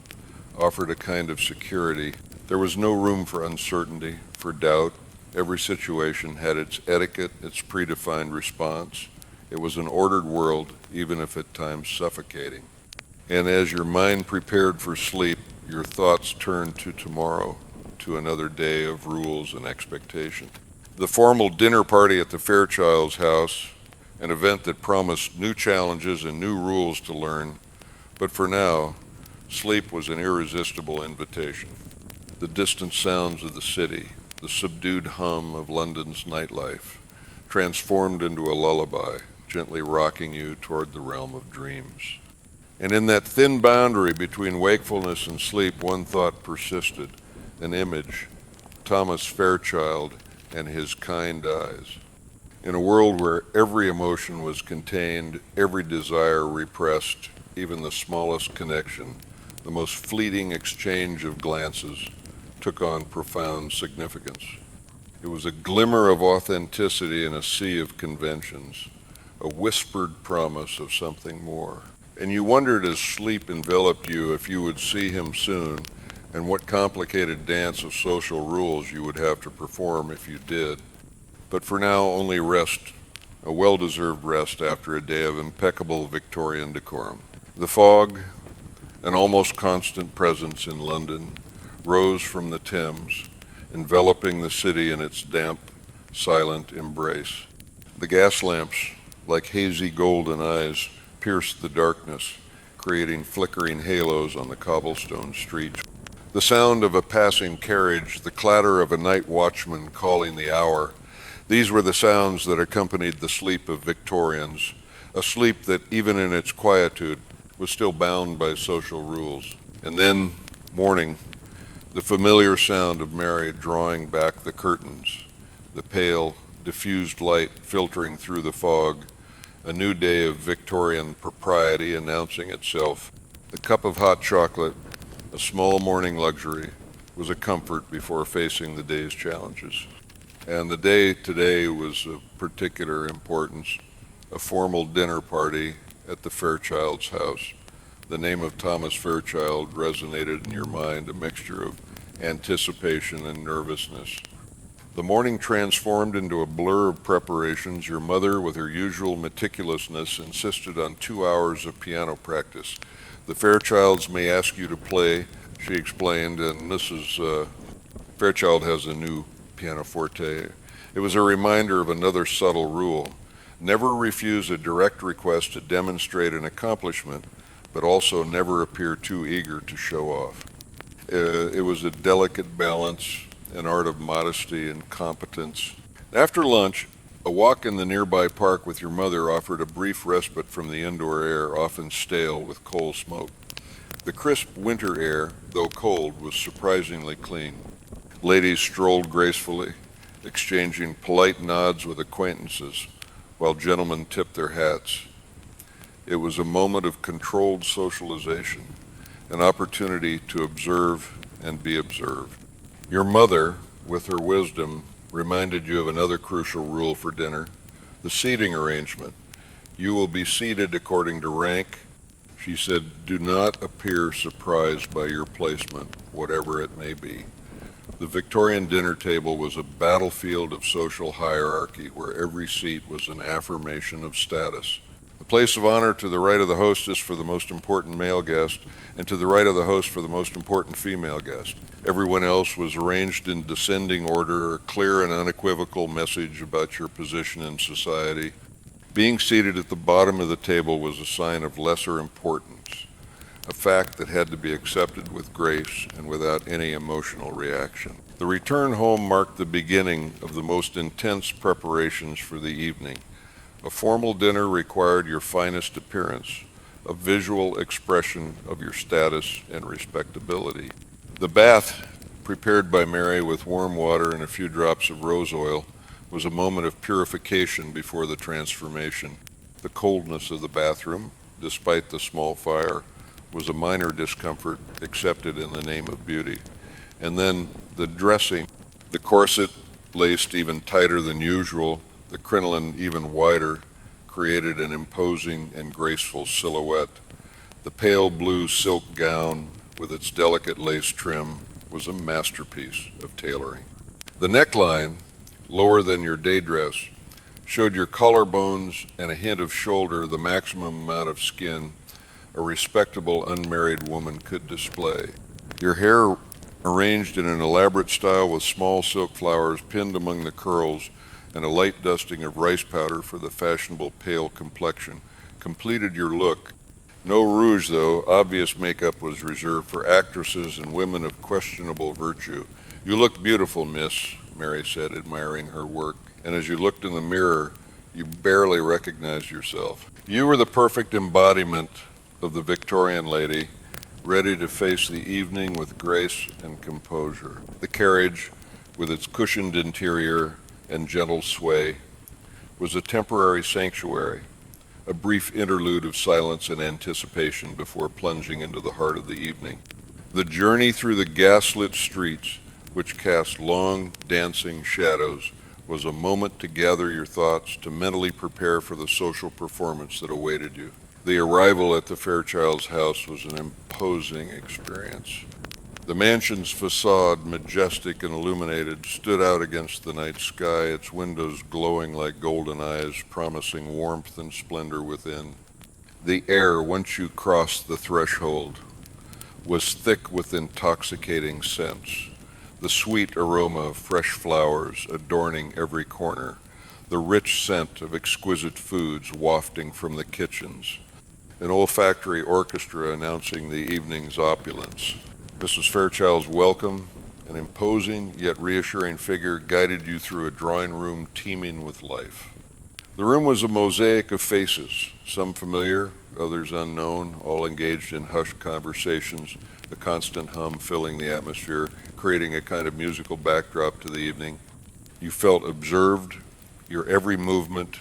offered a kind of security. There was no room for uncertainty, for doubt. Every situation had its etiquette, its predefined response. It was an ordered world, even if at times suffocating. And as your mind prepared for sleep, your thoughts turned to tomorrow, to another day of rules and expectation. The formal dinner party at the Fairchild's house, an event that promised new challenges and new rules to learn, but for now, sleep was an irresistible invitation. the distant sounds of the city, the subdued hum of London's nightlife, transformed into a lullaby, gently rocking you toward the realm of dreams. And in that thin boundary between wakefulness and sleep, one thought persisted, an image, Thomas Fairchild and his kind eyes. In a world where every emotion was contained, every desire repressed, even the smallest connection, the most fleeting exchange of glances, took on profound significance. It was a glimmer of authenticity in a sea of conventions, a whispered promise of something more. And you wondered as sleep enveloped you if you would see him soon, and what complicated dance of social rules you would have to perform if you did. But for now, only rest, a well-deserved rest after a day of impeccable Victorian decorum. The fog, an almost constant presence in London, rose from the Thames, enveloping the city in its damp, silent embrace. The gas lamps, like hazy golden eyes, pierced the darkness, creating flickering halos on the cobblestone streets. The sound of a passing carriage, the clatter of a night watchman calling the hour, these were the sounds that accompanied the sleep of Victorians, a sleep that, even in its quietude, was still bound by social rules. And then, morning, the familiar sound of Mary drawing back the curtains, the pale, diffused light filtering through the fog, a new day of Victorian propriety announcing itself. The cup of hot chocolate, a small morning luxury, was a comfort before facing the day's challenges. And the day today was of particular importance, a formal dinner party at the Fairchild's house. The name of Thomas Fairchild resonated in your mind, a mixture of anticipation and nervousness. The morning transformed into a blur of preparations. Your mother, with her usual meticulousness, insisted on 2 hours of piano practice. The Fairchilds may ask you to play, she explained, and Mrs. Fairchild has a new pianoforte. It was a reminder of another subtle rule. Never refuse a direct request to demonstrate an accomplishment, but also never appear too eager to show off. It was a delicate balance, an art of modesty and competence. After lunch, a walk in the nearby park with your mother offered a brief respite from the indoor air, often stale with coal smoke. The crisp winter air, though cold, was surprisingly clean. Ladies strolled gracefully, exchanging polite nods with acquaintances, while gentlemen tipped their hats. It was a moment of controlled socialization, an opportunity to observe and be observed. Your mother, with her wisdom, reminded you of another crucial rule for dinner, the seating arrangement. You will be seated according to rank. She said, do not appear surprised by your placement, whatever it may be. The Victorian dinner table was a battlefield of social hierarchy where every seat was an affirmation of status. The place of honor to the right of the hostess for the most important male guest, and to the right of the host for the most important female guest. Everyone else was arranged in descending order, a clear and unequivocal message about your position in society. Being seated at the bottom of the table was a sign of lesser importance, a fact that had to be accepted with grace and without any emotional reaction. The return home marked the beginning of the most intense preparations for the evening. A formal dinner required your finest appearance, a visual expression of your status and respectability. The bath, prepared by Mary with warm water and a few drops of rose oil, was a moment of purification before the transformation. The coldness of the bathroom, despite the small fire, was a minor discomfort accepted in the name of beauty. And then the dressing, the corset laced even tighter than usual, the crinoline even wider, created an imposing and graceful silhouette. The pale blue silk gown with its delicate lace trim was a masterpiece of tailoring. The neckline, lower than your day dress, showed your collarbones and a hint of shoulder, the maximum amount of skin a respectable unmarried woman could display. Your hair, arranged in an elaborate style with small silk flowers pinned among the curls and a light dusting of rice powder for the fashionable pale complexion, completed your look. No rouge, though. Obvious makeup was reserved for actresses and women of questionable virtue. You look beautiful, miss, Mary said, admiring her work, and as you looked in the mirror, you barely recognized yourself. You were the perfect embodiment of the Victorian lady, ready to face the evening with grace and composure. The carriage, with its cushioned interior and gentle sway, was a temporary sanctuary, a brief interlude of silence and anticipation before plunging into the heart of the evening. The journey through the gaslit streets, which cast long, dancing shadows, was a moment to gather your thoughts, to mentally prepare for the social performance that awaited you. The arrival at the Fairchilds' house was an imposing experience. The mansion's facade, majestic and illuminated, stood out against the night sky, its windows glowing like golden eyes, promising warmth and splendor within. The air, once you crossed the threshold, was thick with intoxicating scents. The sweet aroma of fresh flowers adorning every corner, the rich scent of exquisite foods wafting from the kitchens, an olfactory orchestra announcing the evening's opulence. Mrs. Fairchild's welcome, an imposing yet reassuring figure, guided you through a drawing room teeming with life. The room was a mosaic of faces, some familiar, others unknown, all engaged in hushed conversations, a constant hum filling the atmosphere, creating a kind of musical backdrop to the evening. You felt observed. Your every movement,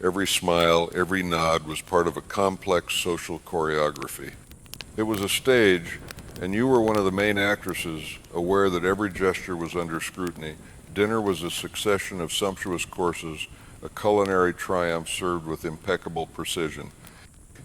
every smile, every nod was part of a complex social choreography. It was a stage, and you were one of the main actresses, aware that every gesture was under scrutiny. Dinner was a succession of sumptuous courses, a culinary triumph served with impeccable precision.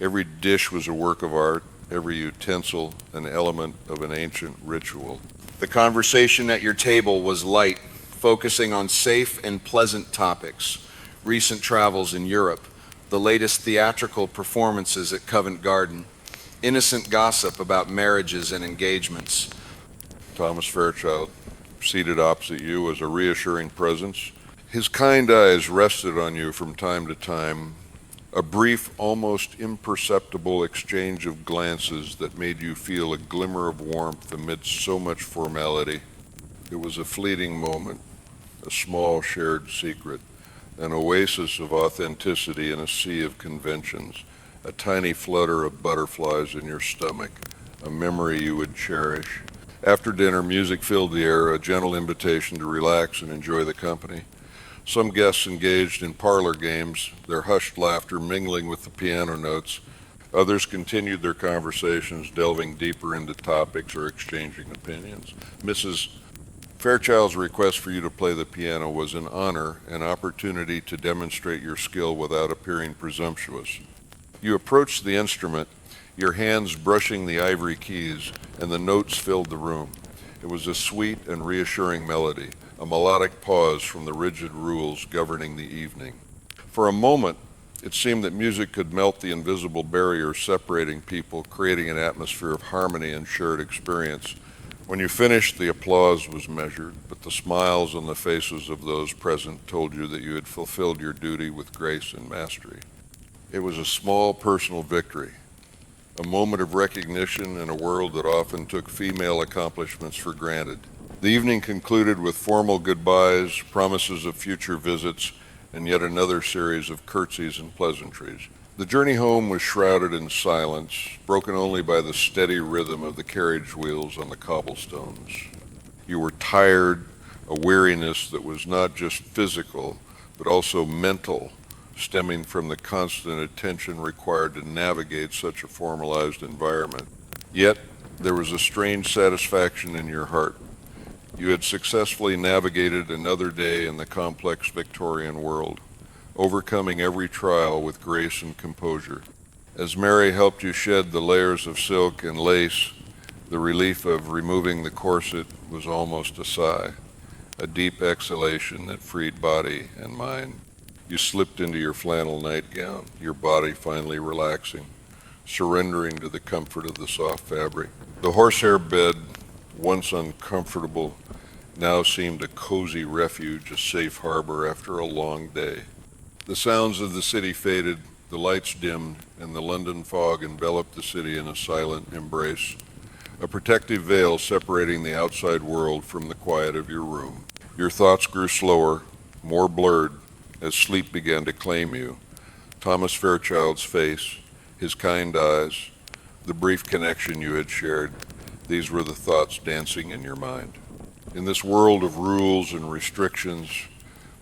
Every dish was a work of art, every utensil an element of an ancient ritual. The conversation at your table was light, focusing on safe and pleasant topics, recent travels in Europe, the latest theatrical performances at Covent Garden, innocent gossip about marriages and engagements. Thomas Fairchild, seated opposite you, was a reassuring presence. His kind eyes rested on you from time to time, a brief, almost imperceptible exchange of glances that made you feel a glimmer of warmth amidst so much formality. It was a fleeting moment, a small shared secret, an oasis of authenticity in a sea of conventions, a tiny flutter of butterflies in your stomach, a memory you would cherish. After dinner, music filled the air, a gentle invitation to relax and enjoy the company. Some guests engaged in parlor games, their hushed laughter mingling with the piano notes. Others continued their conversations, delving deeper into topics or exchanging opinions. Mrs. Fairchild's request for you to play the piano was an honor, an opportunity to demonstrate your skill without appearing presumptuous. You approached the instrument, your hands brushing the ivory keys, and the notes filled the room. It was a sweet and reassuring melody, a melodic pause from the rigid rules governing the evening. For a moment, it seemed that music could melt the invisible barrier separating people, creating an atmosphere of harmony and shared experience. When you finished, the applause was measured, but the smiles on the faces of those present told you that you had fulfilled your duty with grace and mastery. It was a small personal victory, a moment of recognition in a world that often took female accomplishments for granted. The evening concluded with formal goodbyes, promises of future visits, and yet another series of curtsies and pleasantries. The journey home was shrouded in silence, broken only by the steady rhythm of the carriage wheels on the cobblestones. You were tired, a weariness that was not just physical, but also mental, stemming from the constant attention required to navigate such a formalized environment. Yet, there was a strange satisfaction in your heart. You had successfully navigated another day in the complex Victorian world, overcoming every trial with grace and composure. As Mary helped you shed the layers of silk and lace, the relief of removing the corset was almost a sigh, a deep exhalation that freed body and mind. You slipped into your flannel nightgown, your body finally relaxing, surrendering to the comfort of the soft fabric. The horsehair bed, once uncomfortable, now seemed a cozy refuge, a safe harbor after a long day. The sounds of the city faded, The lights dimmed, and the London fog enveloped the city in a silent embrace, a protective veil separating the outside world from the quiet of your room. Your thoughts grew slower, more blurred, as sleep began to claim you. Thomas Fairchild's face, his kind eyes, the brief connection you had shared, these were the thoughts dancing in your mind. In this world of rules and restrictions,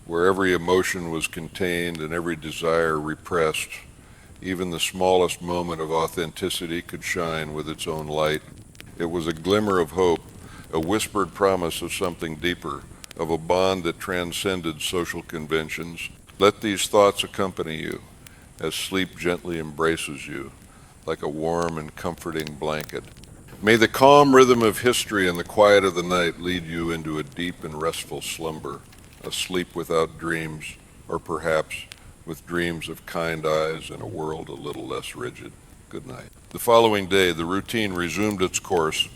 where every emotion was contained and every desire repressed, even the smallest moment of authenticity could shine with its own light. It was a glimmer of hope, a whispered promise of something deeper, of a bond that transcended social conventions. Let these thoughts accompany you as sleep gently embraces you, like a warm and comforting blanket. May the calm rhythm of history and the quiet of the night lead you into a deep and restful slumber, a sleep without dreams, or perhaps with dreams of kind eyes and a world a little less rigid. Good night. The following day, the routine resumed its course,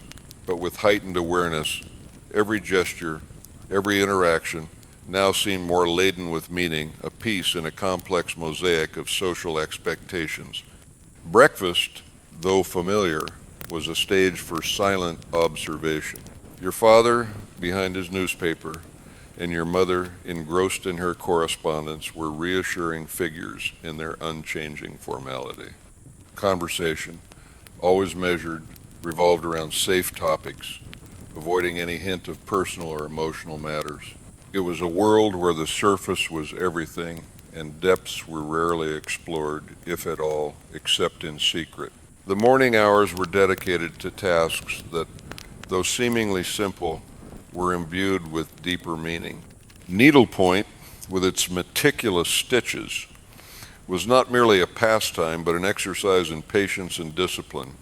but with heightened awareness. Every gesture, every interaction now seemed more laden with meaning, a piece in a complex mosaic of social expectations. Breakfast, though familiar, was a stage for silent observation. Your father, behind his newspaper, and your mother, engrossed in her correspondence, were reassuring figures in their unchanging formality. Conversation, always measured, revolved around safe topics, avoiding any hint of personal or emotional matters. It was a world where the surface was everything and depths were rarely explored, if at all, except in secret. The morning hours were dedicated to tasks that, though seemingly simple, were imbued with deeper meaning. Needlepoint, with its meticulous stitches, was not merely a pastime, but an exercise in patience and discipline,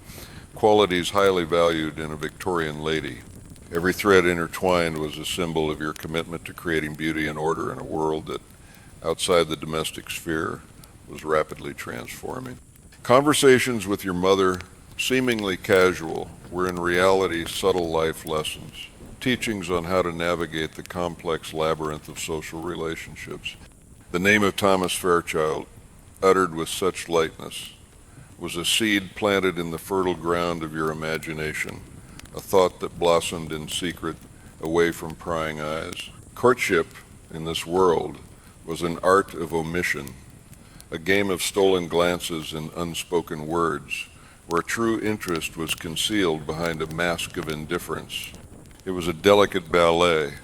qualities highly valued in a Victorian lady. Every thread intertwined was a symbol of your commitment to creating beauty and order in a world that, outside the domestic sphere, was rapidly transforming. Conversations with your mother, seemingly casual, were in reality subtle life lessons, teachings on how to navigate the complex labyrinth of social relationships. The name of Thomas Fairchild, uttered with such lightness, was a seed planted in the fertile ground of your imagination, a thought that blossomed in secret, away from prying eyes. Courtship, in this world, was an art of omission, a game of stolen glances and unspoken words, where true interest was concealed behind a mask of indifference. It was a delicate ballet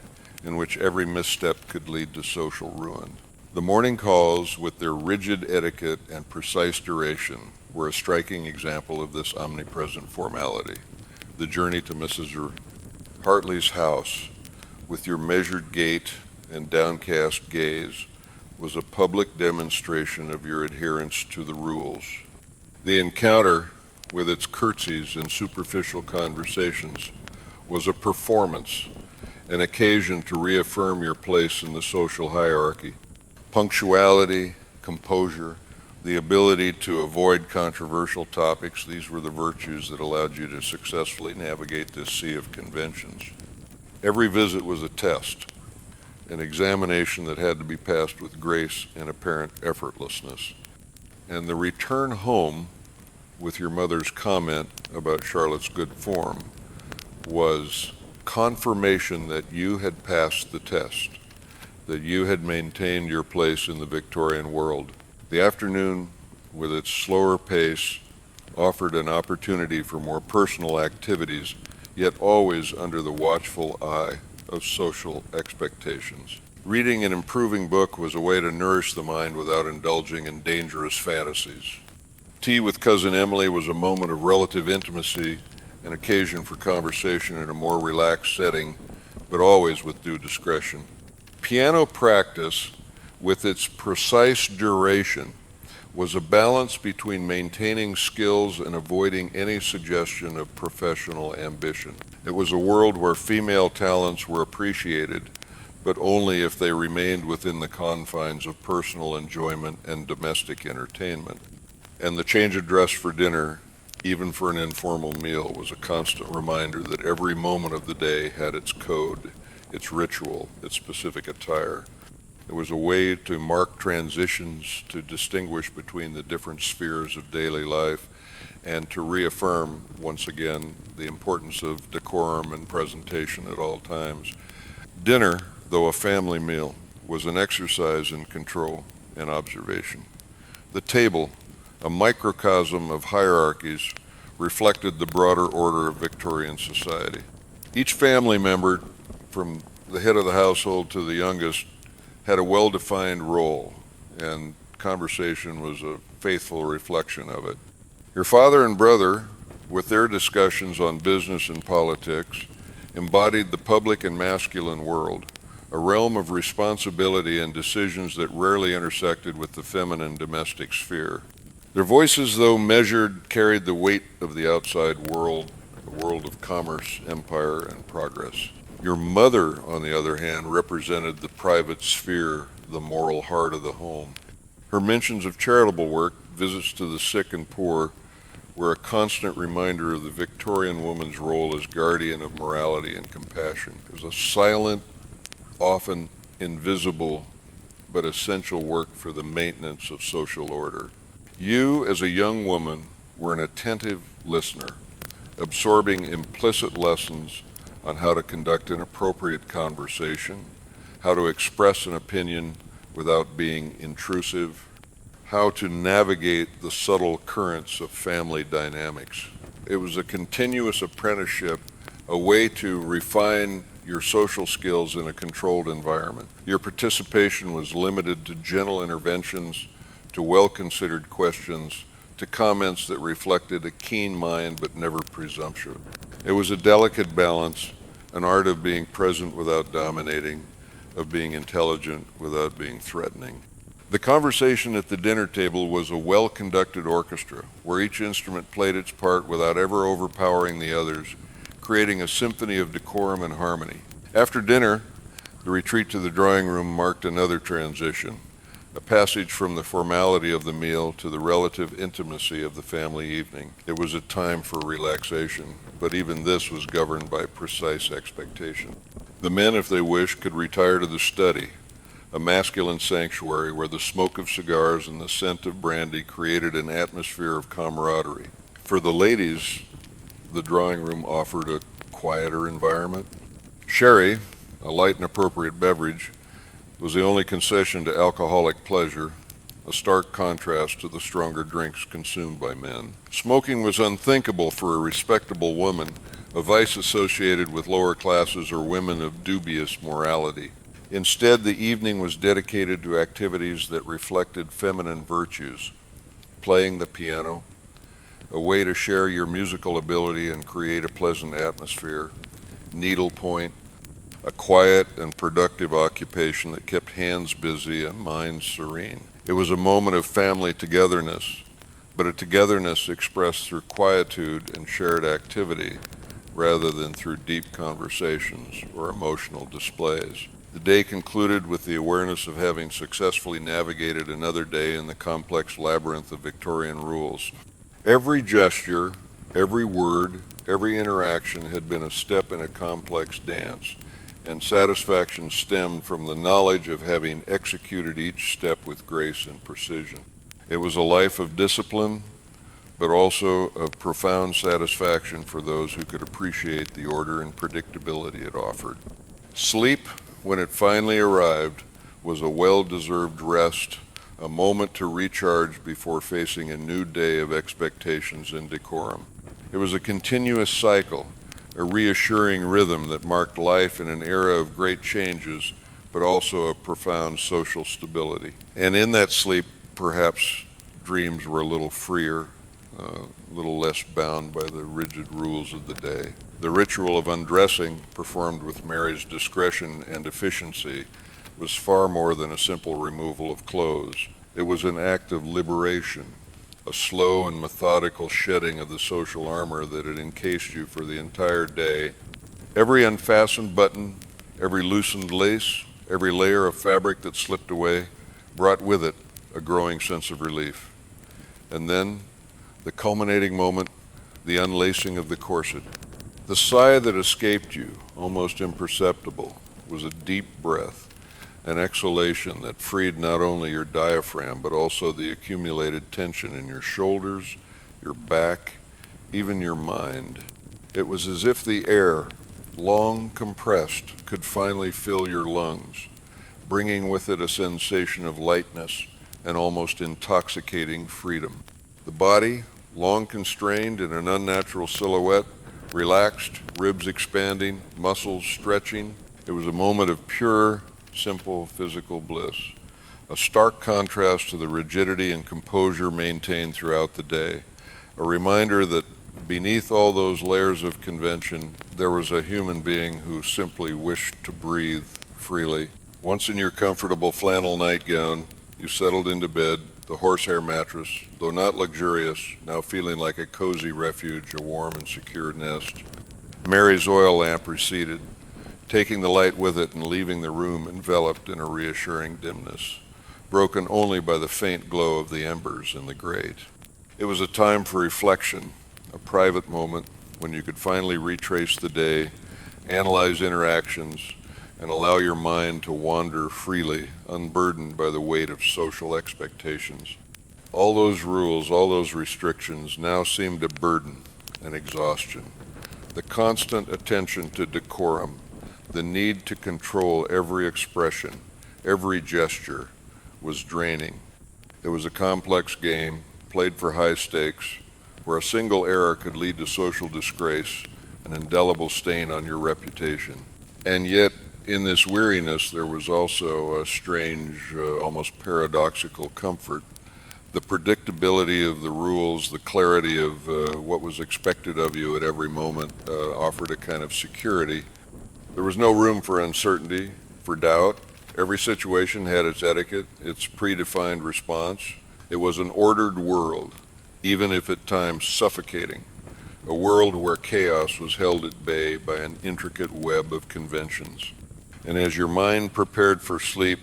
in which every misstep could lead to social ruin. The morning calls, with their rigid etiquette and precise duration, were a striking example of this omnipresent formality. The journey to Mrs. Hartley's house, with your measured gait and downcast gaze, was a public demonstration of your adherence to the rules. The encounter, with its curtsies and superficial conversations, was a performance, an occasion to reaffirm your place in the social hierarchy. Punctuality, composure, the ability to avoid controversial topics, these were the virtues that allowed you to successfully navigate this sea of conventions. Every visit was a test, an examination that had to be passed with grace and apparent effortlessness. And the return home, with your mother's comment about Charlotte's good form, was confirmation that you had passed the test, that you had maintained your place in the Victorian world. The afternoon, with its slower pace, offered an opportunity for more personal activities, yet always under the watchful eye of social expectations. Reading an improving book was a way to nourish the mind without indulging in dangerous fantasies. Tea with Cousin Emily was a moment of relative intimacy, an occasion for conversation in a more relaxed setting, but always with due discretion. Piano practice, with its precise duration, was a balance between maintaining skills and avoiding any suggestion of professional ambition. It was a world where female talents were appreciated, but only if they remained within the confines of personal enjoyment and domestic entertainment. And the change of dress for dinner, even for an informal meal, was a constant reminder that every moment of the day had its code, its ritual, its specific attire. It was a way to mark transitions, to distinguish between the different spheres of daily life, and to reaffirm, once again, the importance of decorum and presentation at all times. Dinner, though a family meal, was an exercise in control and observation. The table, a microcosm of hierarchies, reflected the broader order of Victorian society. Each family member, from the head of the household to the youngest, had a well-defined role, and conversation was a faithful reflection of it. Your father and brother, with their discussions on business and politics, embodied the public and masculine world, a realm of responsibility and decisions that rarely intersected with the feminine domestic sphere. Their voices, though measured, carried the weight of the outside world, the world of commerce, empire, and progress. Your mother, on the other hand, represented the private sphere, the moral heart of the home. Her mentions of charitable work, visits to the sick and poor, were a constant reminder of the Victorian woman's role as guardian of morality and compassion. It was a silent, often invisible, but essential work for the maintenance of social order. You, as a young woman, were an attentive listener, absorbing implicit lessons on how to conduct an appropriate conversation, how to express an opinion without being intrusive, how to navigate the subtle currents of family dynamics. It was a continuous apprenticeship, a way to refine your social skills in a controlled environment. Your participation was limited to gentle interventions, to well-considered questions, to comments that reflected a keen mind but never presumption. It was a delicate balance, an art of being present without dominating, of being intelligent without being threatening. The conversation at the dinner table was a well-conducted orchestra, where each instrument played its part without ever overpowering the others, creating a symphony of decorum and harmony. After dinner, the retreat to the drawing room marked another transition, a passage from the formality of the meal to the relative intimacy of the family evening. It was a time for relaxation, but even this was governed by precise expectation. The men, if they wished, could retire to the study, a masculine sanctuary where the smoke of cigars and the scent of brandy created an atmosphere of camaraderie. For the ladies, the drawing room offered a quieter environment. Sherry, a light and appropriate beverage, was the only concession to alcoholic pleasure, a stark contrast to the stronger drinks consumed by men. Smoking was unthinkable for a respectable woman, a vice associated with lower classes or women of dubious morality. Instead, the evening was dedicated to activities that reflected feminine virtues, playing the piano, a way to share your musical ability and create a pleasant atmosphere, needlepoint, a quiet and productive occupation that kept hands busy and minds serene. It was a moment of family togetherness, but a togetherness expressed through quietude and shared activity rather than through deep conversations or emotional displays. The day concluded with the awareness of having successfully navigated another day in the complex labyrinth of Victorian rules. Every gesture, every word, every interaction had been a step in a complex dance, and satisfaction stemmed from the knowledge of having executed each step with grace and precision. It was a life of discipline, but also of profound satisfaction for those who could appreciate the order and predictability it offered. Sleep, when it finally arrived, was a well-deserved rest, a moment to recharge before facing a new day of expectations and decorum. It was a continuous cycle, a reassuring rhythm that marked life in an era of great changes, but also of profound social stability. And in that sleep, perhaps dreams were a little freer, a little less bound by the rigid rules of the day. The ritual of undressing, performed with Mary's discretion and efficiency, was far more than a simple removal of clothes. It was an act of liberation, a slow and methodical shedding of the social armor that had encased you for the entire day. Every unfastened button, every loosened lace, every layer of fabric that slipped away brought with it a growing sense of relief. And then, the culminating moment, the unlacing of the corset. The sigh that escaped you, almost imperceptible, was a deep breath, an exhalation that freed not only your diaphragm but also the accumulated tension in your shoulders, your back, even your mind. It was as if the air, long compressed, could finally fill your lungs, bringing with it a sensation of lightness and almost intoxicating freedom. The body, long constrained in an unnatural silhouette, relaxed, ribs expanding, muscles stretching. It was a moment of pure, simple physical bliss, a stark contrast to the rigidity and composure maintained throughout the day, a reminder that beneath all those layers of convention, there was a human being who simply wished to breathe freely. Once in your comfortable flannel nightgown, you settled into bed, the horsehair mattress, though not luxurious, now feeling like a cozy refuge, a warm and secure nest. Mary's oil lamp receded, taking the light with it and leaving the room enveloped in a reassuring dimness, broken only by the faint glow of the embers in the grate. It was a time for reflection, a private moment when you could finally retrace the day, analyze interactions, and allow your mind to wander freely, unburdened by the weight of social expectations. All those rules, all those restrictions now seemed a burden, an exhaustion. The constant attention to decorum, the need to control every expression, every gesture, was draining. It was a complex game, played for high stakes, where a single error could lead to social disgrace, an indelible stain on your reputation. And yet, in this weariness, there was also a strange, almost paradoxical comfort. The predictability of the rules, the clarity of what was expected of you at every moment offered a kind of security. There was no room for uncertainty, for doubt. Every situation had its etiquette, its predefined response. It was an ordered world, even if at times suffocating, a world where chaos was held at bay by an intricate web of conventions. And as your mind prepared for sleep,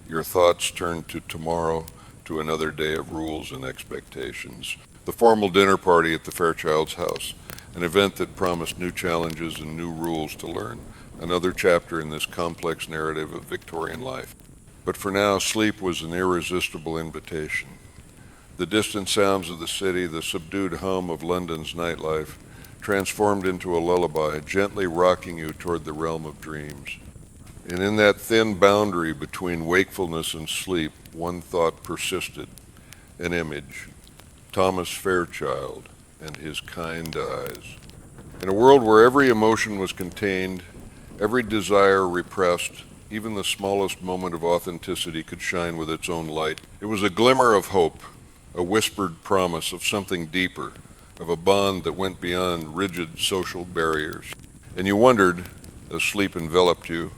your thoughts turned to tomorrow, to another day of rules and expectations. The formal dinner party at the Fairchild's house, an event that promised new challenges and new rules to learn, another chapter in this complex narrative of Victorian life. But for now, sleep was an irresistible invitation. The distant sounds of the city, the subdued hum of London's nightlife, transformed into a lullaby, gently rocking you toward the realm of dreams. And in that thin boundary between wakefulness and sleep, one thought persisted, an image, Thomas Fairchild and his kind eyes. In a world where every emotion was contained, every desire repressed, even the smallest moment of authenticity could shine with its own light. It was a glimmer of hope, a whispered promise of something deeper, of a bond that went beyond rigid social barriers. And you wondered, as sleep enveloped you,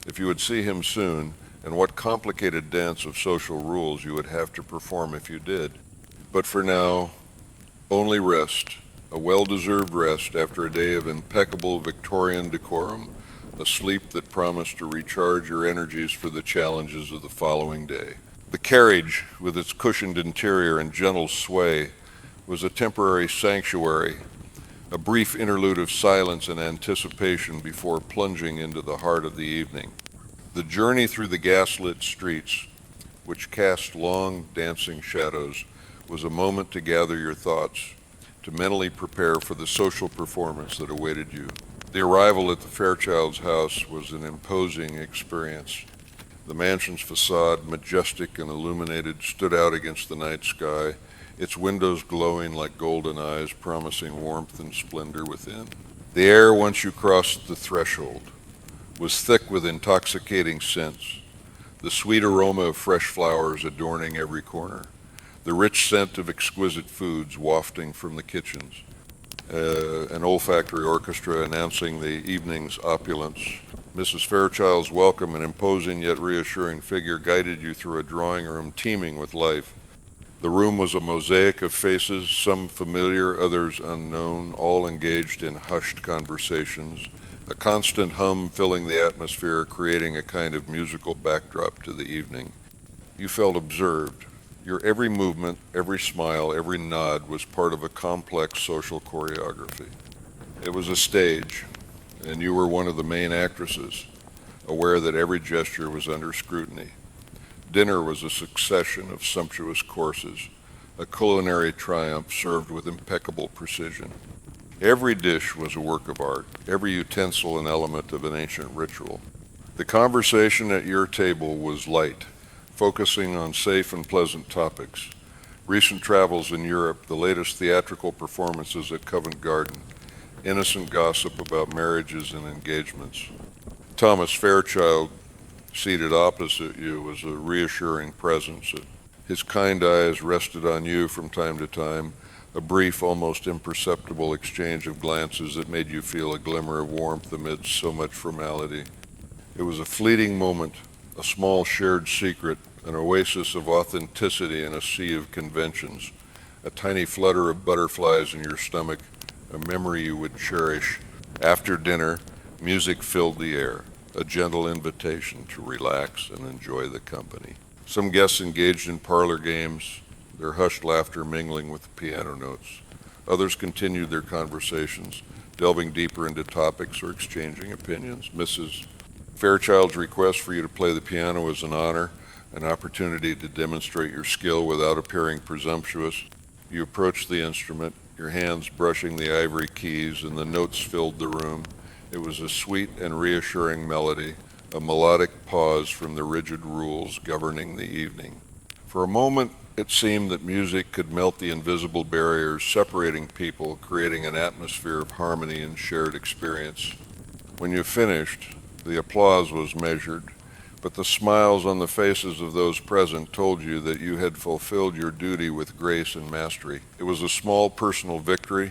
if you would see him soon, and what complicated dance of social rules you would have to perform if you did. But for now, only rest, a well-deserved rest after a day of impeccable Victorian decorum, a sleep that promised to recharge your energies for the challenges of the following day. The carriage, with its cushioned interior and gentle sway, was a temporary sanctuary, a brief interlude of silence and anticipation before plunging into the heart of the evening. The journey through the gaslit streets, which cast long, dancing shadows, was a moment to gather your thoughts, to mentally prepare for the social performance that awaited you. The arrival at the Fairchild's house was an imposing experience. The mansion's facade, majestic and illuminated, stood out against the night sky, its windows glowing like golden eyes, promising warmth and splendor within. The air, once you crossed the threshold, was thick with intoxicating scents, the sweet aroma of fresh flowers adorning every corner, the rich scent of exquisite foods wafting from the kitchens, an olfactory orchestra announcing the evening's opulence. Mrs. Fairchild's welcome and imposing yet reassuring figure guided you through a drawing room teeming with life. The room was a mosaic of faces, some familiar, others unknown, all engaged in hushed conversations, a constant hum filling the atmosphere, creating a kind of musical backdrop to the evening. You felt observed. Your every movement, every smile, every nod was part of a complex social choreography. It was a stage, and you were one of the main actresses. aware that every gesture was under scrutiny. Dinner was a succession of sumptuous courses, a culinary triumph served with impeccable precision. Every dish was a work of art, every utensil an element of an ancient ritual. The conversation at your table was light, focusing on safe and pleasant topics. Recent travels in Europe, the latest theatrical performances at Covent Garden, innocent gossip about marriages and engagements. Thomas Fairchild, seated opposite you, was a reassuring presence. His kind eyes rested on you from time to time, a brief, almost imperceptible exchange of glances that made you feel a glimmer of warmth amidst so much formality. It was a fleeting moment, a small shared secret, an oasis of authenticity in a sea of conventions, a tiny flutter of butterflies in your stomach, a memory you would cherish. After dinner, music filled the air, a gentle invitation to relax and enjoy the company. Some guests engaged in parlor games, their hushed laughter mingling with the piano notes. Others continued their conversations, delving deeper into topics or exchanging opinions. Mrs. Fairchild's request for you to play the piano was an honor, an opportunity to demonstrate your skill without appearing presumptuous. You approached the instrument, your hands brushing the ivory keys, and the notes filled the room. It was a sweet and reassuring melody, a melodic pause from the rigid rules governing the evening. For a moment, it seemed that music could melt the invisible barriers separating people, creating an atmosphere of harmony and shared experience. When you finished, the applause was measured, but the smiles on the faces of those present told you that you had fulfilled your duty with grace and mastery. It was a small personal victory,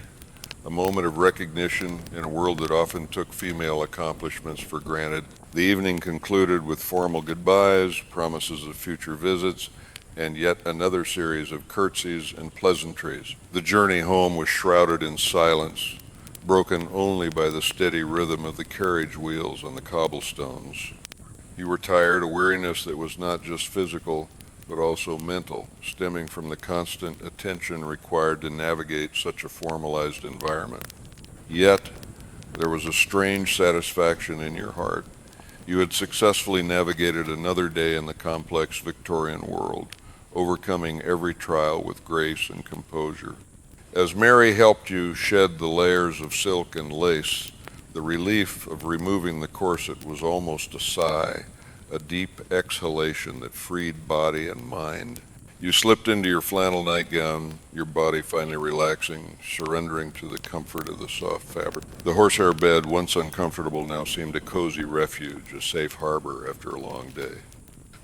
a moment of recognition in a world that often took female accomplishments for granted. The evening concluded with formal goodbyes, promises of future visits, and yet another series of curtsies and pleasantries. The journey home was shrouded in silence, broken only by the steady rhythm of the carriage wheels on the cobblestones. You were tired, a weariness that was not just physical, but also mental, stemming from the constant attention required to navigate such a formalized environment. Yet, there was a strange satisfaction in your heart. You had successfully navigated another day in the complex Victorian world, overcoming every trial with grace and composure. As Mary helped you shed the layers of silk and lace, the relief of removing the corset was almost a sigh, a deep exhalation that freed body and mind. You slipped into your flannel nightgown, your body finally relaxing, surrendering to the comfort of the soft fabric. The horsehair bed, once uncomfortable, now seemed a cozy refuge, a safe harbor after a long day.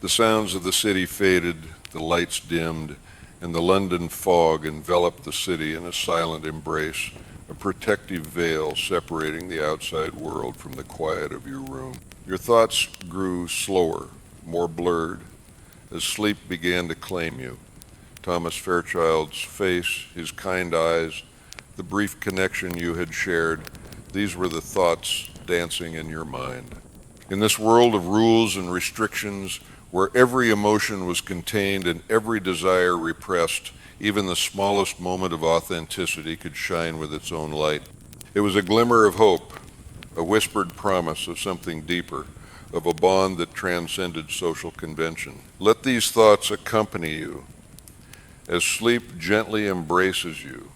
The sounds of the city faded, the lights dimmed, and the London fog enveloped the city in a silent embrace, a protective veil separating the outside world from the quiet of your room. Your thoughts grew slower, more blurred, as sleep began to claim you. Thomas Fairchild's face, his kind eyes, the brief connection you had shared, these were the thoughts dancing in your mind. In this world of rules and restrictions, where every emotion was contained and every desire repressed, even the smallest moment of authenticity could shine with its own light. It was a glimmer of hope, a whispered promise of something deeper, of a bond that transcended social convention. Let these thoughts accompany you as sleep gently embraces you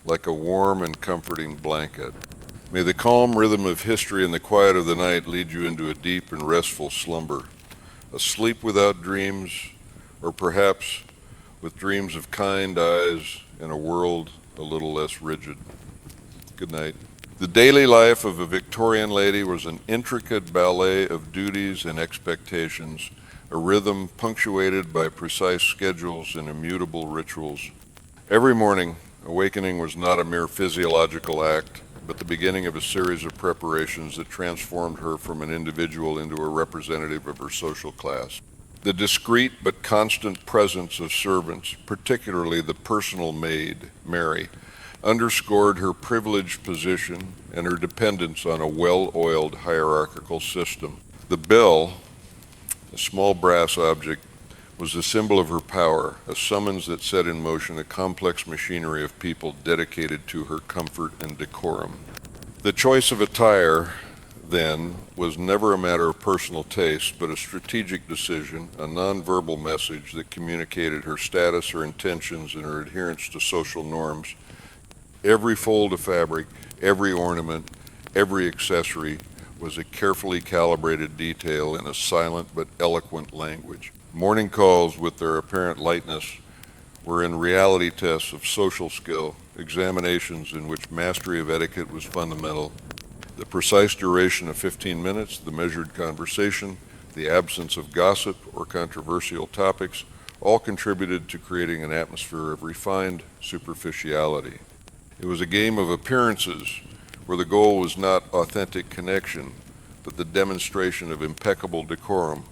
like a warm and comforting blanket. May the calm rhythm of history and the quiet of the night lead you into a deep and restful slumber, a sleep without dreams, or perhaps with dreams of kind eyes and a world a little less rigid. Good night. The daily life of a Victorian lady was an intricate ballet of duties and expectations, a rhythm punctuated by precise schedules and immutable rituals. Every morning, awakening was not a mere physiological act, but the beginning of a series of preparations that transformed her from an individual into a representative of her social class. The discreet but constant presence of servants, particularly the personal maid, Mary, underscored her privileged position and her dependence on a well-oiled hierarchical system. The bell, a small brass object, was a symbol of her power, a summons that set in motion a complex machinery of people dedicated to her comfort and decorum. The choice of attire, then was never a matter of personal taste, but a strategic decision, a nonverbal message that communicated her status, her intentions, and her adherence to social norms. Every fold of fabric, every ornament, every accessory was a carefully calibrated detail in a silent but eloquent language. Morning calls, with their apparent lightness, were in reality tests of social skill, examinations in which mastery of etiquette was fundamental. The precise duration of 15 minutes, the measured conversation, the absence of gossip or controversial topics all contributed to creating an atmosphere of refined superficiality. It was a game of appearances where the goal was not authentic connection, but the demonstration of impeccable decorum.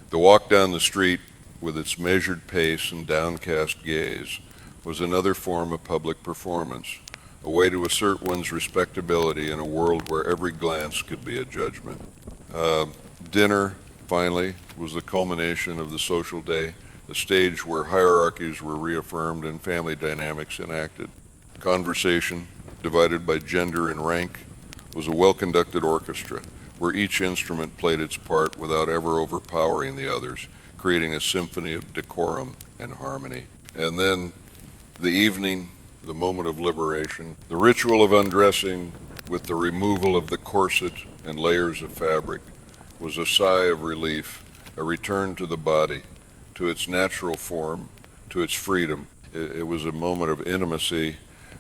The walk down the street, with its measured pace and downcast gaze, was another form of public performance, a way to assert one's respectability in a world where every glance could be a judgment. Dinner, finally, was the culmination of the social day, a stage where hierarchies were reaffirmed and family dynamics enacted. Conversation, divided by gender and rank, was a well-conducted orchestra where each instrument played its part without ever overpowering the others, creating a symphony of decorum and harmony. And then the evening, the moment of liberation, the ritual of undressing with the removal of the corset and layers of fabric was a sigh of relief, a return to the body, to its natural form, to its freedom. It was a moment of intimacy,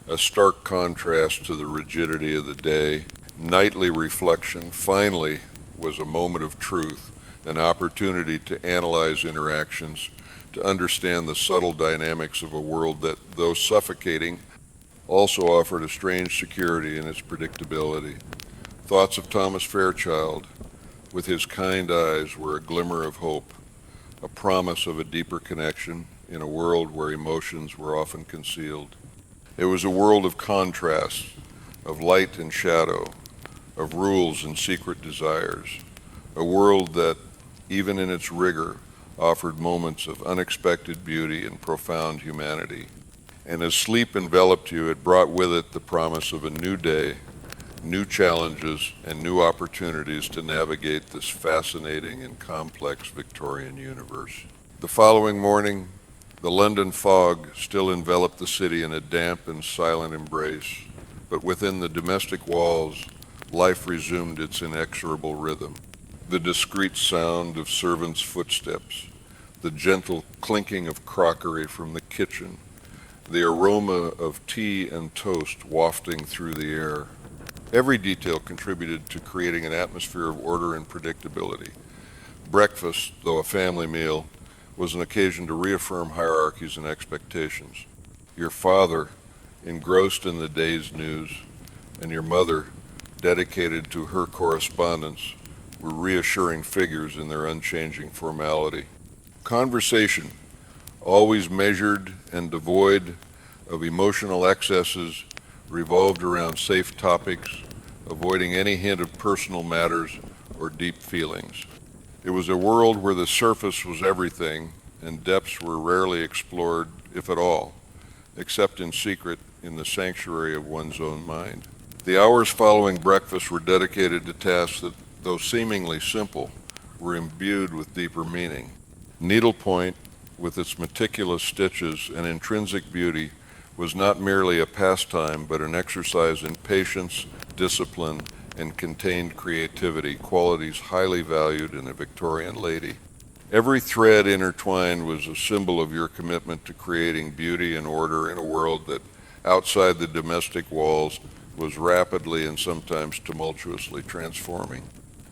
a stark contrast to the rigidity of the day. Nightly reflection, finally, was a moment of truth, an opportunity to analyze interactions, to understand the subtle dynamics of a world that, though suffocating, also offered a strange security in its predictability. Thoughts of Thomas Fairchild, with his kind eyes, were a glimmer of hope, a promise of a deeper connection in a world where emotions were often concealed. It was a world of contrasts, of light and shadow, of rules and secret desires, a world that, even in its rigor, offered moments of unexpected beauty and profound humanity. And as sleep enveloped you, it brought with it the promise of a new day, new challenges, and new opportunities to navigate this fascinating and complex Victorian universe. The following morning, the London fog still enveloped the city in a damp and silent embrace, but within the domestic walls, life resumed its inexorable rhythm. The discreet sound of servants' footsteps, the gentle clinking of crockery from the kitchen, the aroma of tea and toast wafting through the air. Every detail contributed to creating an atmosphere of order and predictability. Breakfast, though a family meal, was an occasion to reaffirm hierarchies and expectations. Your father, engrossed in the day's news, and your mother, dedicated to her correspondence, were reassuring figures in their unchanging formality. Conversation, always measured and devoid of emotional excesses, revolved around safe topics, avoiding any hint of personal matters or deep feelings. It was a world where the surface was everything and depths were rarely explored, if at all, except in secret in the sanctuary of one's own mind. The hours following breakfast were dedicated to tasks that, though seemingly simple, were imbued with deeper meaning. Needlepoint, with its meticulous stitches and intrinsic beauty, was not merely a pastime, but an exercise in patience, discipline, and contained creativity, qualities highly valued in a Victorian lady. Every thread intertwined was a symbol of your commitment to creating beauty and order in a world that, outside the domestic walls, was rapidly and sometimes tumultuously transforming.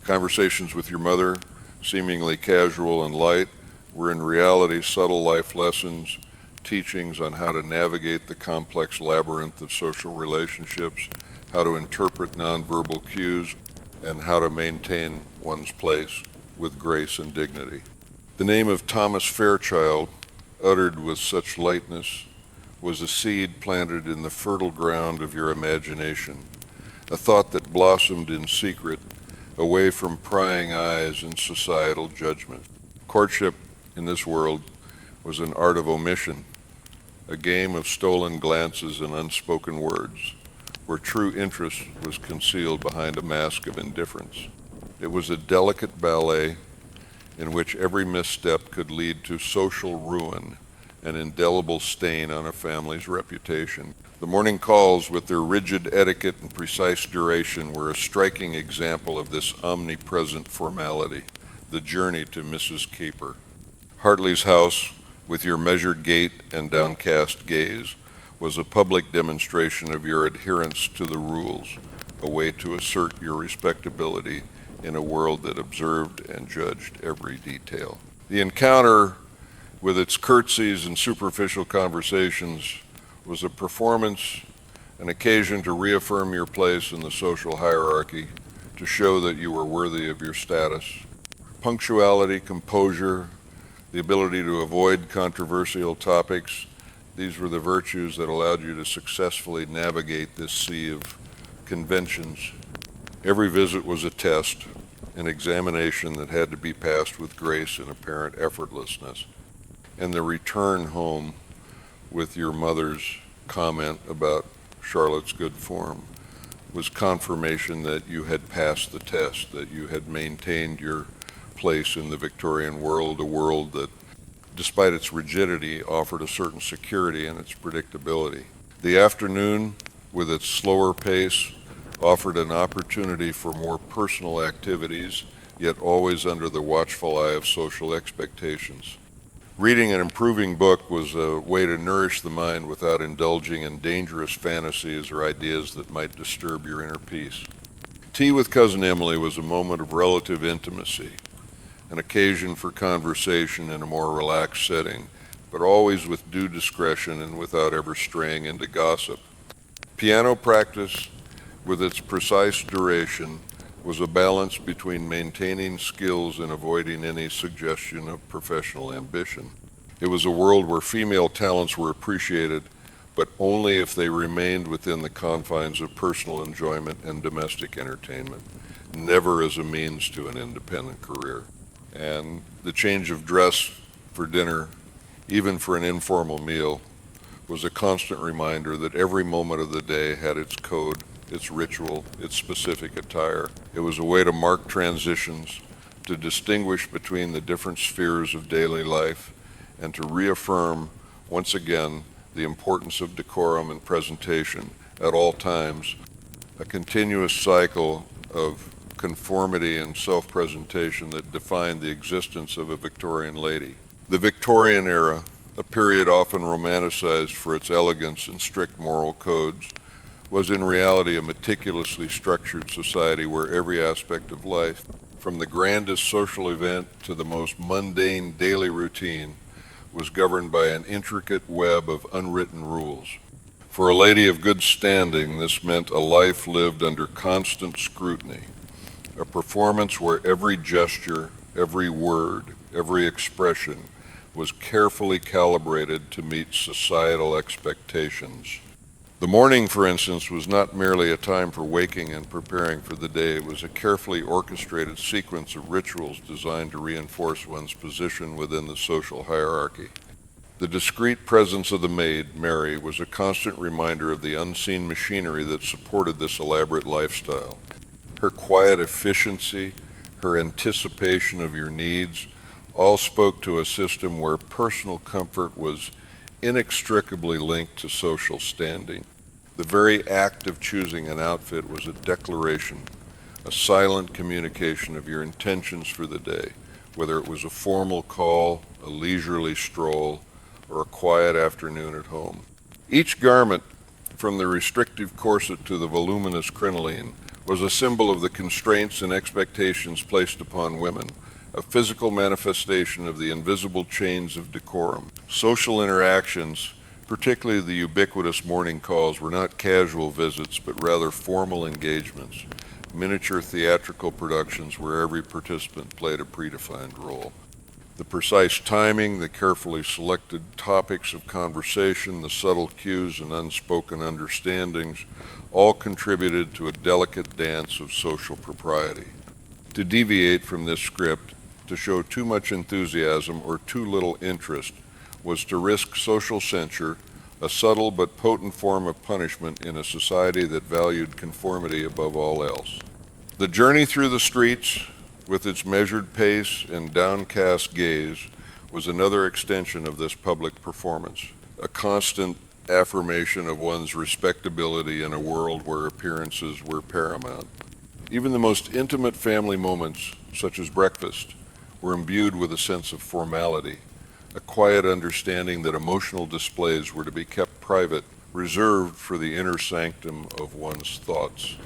Conversations with your mother, seemingly casual and light, were in reality subtle life lessons, teachings on how to navigate the complex labyrinth of social relationships, how to interpret nonverbal cues, and how to maintain one's place with grace and dignity. The name of Thomas Fairchild, uttered with such lightness, was a seed planted in the fertile ground of your imagination, a thought that blossomed in secret, away from prying eyes and societal judgment. Courtship in this world was an art of omission, a game of stolen glances and unspoken words, where true interest was concealed behind a mask of indifference. It was a delicate ballet in which every misstep could lead to social ruin, an indelible stain on a family's reputation. The morning calls, with their rigid etiquette and precise duration, were a striking example of this omnipresent formality, the journey to Mrs. Keeper. Hartley's house, with your measured gait and downcast gaze, was a public demonstration of your adherence to the rules, a way to assert your respectability in a world that observed and judged every detail. The encounter, with its curtsies and superficial conversations, was a performance, an occasion to reaffirm your place in the social hierarchy, to show that you were worthy of your status. Punctuality, composure, the ability to avoid controversial topics, these were the virtues that allowed you to successfully navigate this sea of conventions. Every visit was a test, an examination that had to be passed with grace and apparent effortlessness. And the return home with your mother's comment about Charlotte's good form was confirmation that you had passed the test, that you had maintained your place in the Victorian world, a world that, despite its rigidity, offered a certain security in its predictability. The afternoon, with its slower pace, offered an opportunity for more personal activities, yet always under the watchful eye of social expectations. Reading an improving book was a way to nourish the mind without indulging in dangerous fantasies or ideas that might disturb your inner peace. Tea with Cousin Emily was a moment of relative intimacy, an occasion for conversation in a more relaxed setting, but always with due discretion and without ever straying into gossip. Piano practice, with its precise duration, was a balance between maintaining skills and avoiding any suggestion of professional ambition. It was a world where female talents were appreciated, but only if they remained within the confines of personal enjoyment and domestic entertainment, never as a means to an independent career. And the change of dress for dinner, even for an informal meal, was a constant reminder that every moment of the day had its code, its ritual, its specific attire. It was a way to mark transitions, to distinguish between the different spheres of daily life, and to reaffirm, once again, the importance of decorum and presentation at all times, a continuous cycle of conformity and self-presentation that defined the existence of a Victorian lady. The Victorian era, a period often romanticized for its elegance and strict moral codes, was in reality a meticulously structured society where every aspect of life, from the grandest social event to the most mundane daily routine, was governed by an intricate web of unwritten rules. For a lady of good standing, this meant a life lived under constant scrutiny, a performance where every gesture, every word, every expression was carefully calibrated to meet societal expectations. The morning, for instance, was not merely a time for waking and preparing for the day. It was a carefully orchestrated sequence of rituals designed to reinforce one's position within the social hierarchy. The discreet presence of the maid, Mary, was a constant reminder of the unseen machinery that supported this elaborate lifestyle. Her quiet efficiency, her anticipation of your needs, all spoke to a system where personal comfort was inextricably linked to social standing. The very act of choosing an outfit was a declaration, a silent communication of your intentions for the day, whether it was a formal call, a leisurely stroll, or a quiet afternoon at home. Each garment, from the restrictive corset to the voluminous crinoline, was a symbol of the constraints and expectations placed upon women, a physical manifestation of the invisible chains of decorum. Social interactions, particularly the ubiquitous morning calls, were not casual visits, but rather formal engagements, miniature theatrical productions where every participant played a predefined role. The precise timing, the carefully selected topics of conversation, the subtle cues and unspoken understandings all contributed to a delicate dance of social propriety. To deviate from this script, to show too much enthusiasm or too little interest, was to risk social censure, a subtle but potent form of punishment in a society that valued conformity above all else. The journey through the streets, with its measured pace and downcast gaze, was another extension of this public performance, a constant affirmation of one's respectability in a world where appearances were paramount. Even the most intimate family moments, such as breakfast, were imbued with a sense of formality, a quiet understanding that emotional displays were to be kept private, reserved for the inner sanctum of one's thoughts.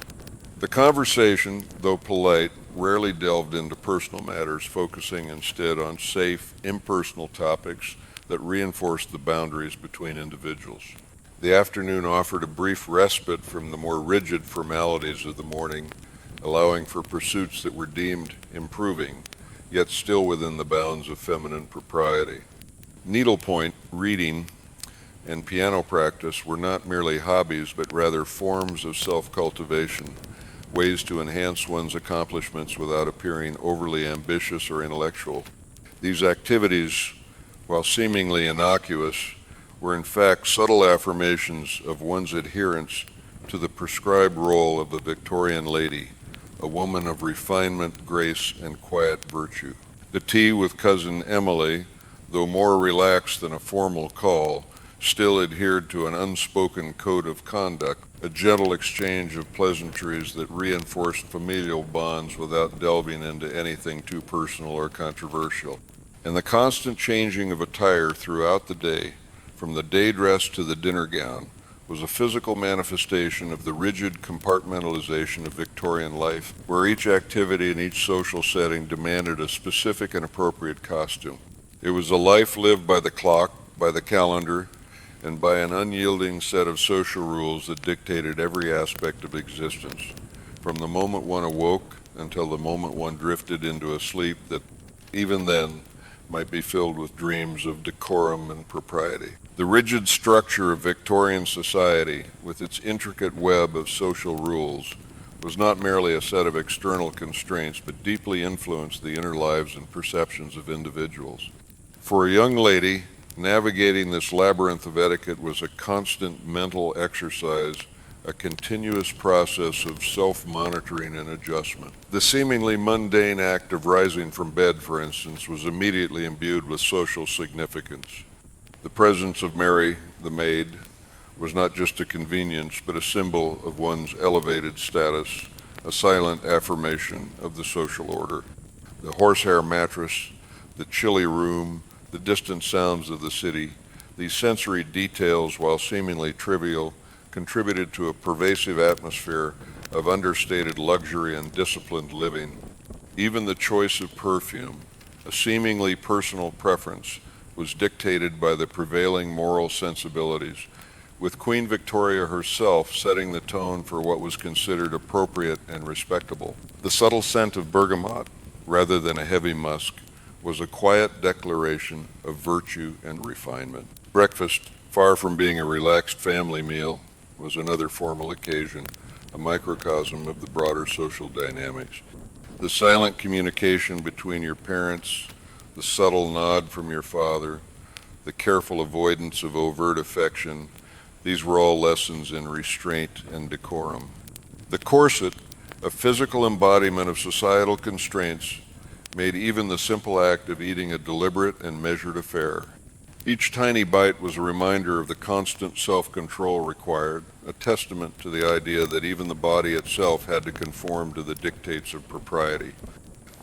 The conversation, though polite, rarely delved into personal matters, focusing instead on safe, impersonal topics that reinforced the boundaries between individuals. The afternoon offered a brief respite from the more rigid formalities of the morning, allowing for pursuits that were deemed improving, yet still within the bounds of feminine propriety. Needlepoint, reading, and piano practice were not merely hobbies, but rather forms of self-cultivation, ways to enhance one's accomplishments without appearing overly ambitious or intellectual. These activities, while seemingly innocuous, were in fact subtle affirmations of one's adherence to the prescribed role of the Victorian lady, a woman of refinement, grace, and quiet virtue. The tea with cousin Emily, though more relaxed than a formal call, still adhered to an unspoken code of conduct, a gentle exchange of pleasantries that reinforced familial bonds without delving into anything too personal or controversial. And the constant changing of attire throughout the day, from the day dress to the dinner gown, was a physical manifestation of the rigid compartmentalization of Victorian life, where each activity and each social setting demanded a specific and appropriate costume. It was a life lived by the clock, by the calendar, and by an unyielding set of social rules that dictated every aspect of existence, from the moment one awoke until the moment one drifted into a sleep that, even then, might be filled with dreams of decorum and propriety. The rigid structure of Victorian society, with its intricate web of social rules, was not merely a set of external constraints, but deeply influenced the inner lives and perceptions of individuals. For a young lady, navigating this labyrinth of etiquette was a constant mental exercise, a continuous process of self-monitoring and adjustment. The seemingly mundane act of rising from bed, for instance, was immediately imbued with social significance. The presence of Mary, the maid, was not just a convenience, but a symbol of one's elevated status, a silent affirmation of the social order. The horsehair mattress, the chilly room, the distant sounds of the city, these sensory details, while seemingly trivial, contributed to a pervasive atmosphere of understated luxury and disciplined living. Even the choice of perfume, a seemingly personal preference, was dictated by the prevailing moral sensibilities, with Queen Victoria herself setting the tone for what was considered appropriate and respectable. The subtle scent of bergamot, rather than a heavy musk, was a quiet declaration of virtue and refinement. Breakfast, far from being a relaxed family meal, was another formal occasion, a microcosm of the broader social dynamics. The silent communication between your parents, the subtle nod from your father, the careful avoidance of overt affection, these were all lessons in restraint and decorum. The corset, a physical embodiment of societal constraints, made even the simple act of eating a deliberate and measured affair. Each tiny bite was a reminder of the constant self-control required, a testament to the idea that even the body itself had to conform to the dictates of propriety.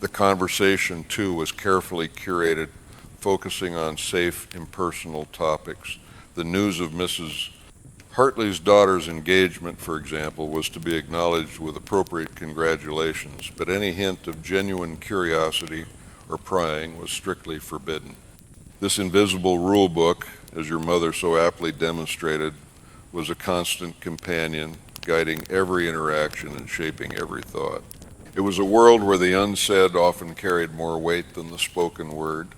The conversation, too, was carefully curated, focusing on safe, impersonal topics. The news of Mrs. Hartley's daughter's engagement, for example, was to be acknowledged with appropriate congratulations, but any hint of genuine curiosity or prying was strictly forbidden. This invisible rule book, as your mother so aptly demonstrated, was a constant companion, guiding every interaction and shaping every thought. It was a world where the unsaid often carried more weight than the spoken word,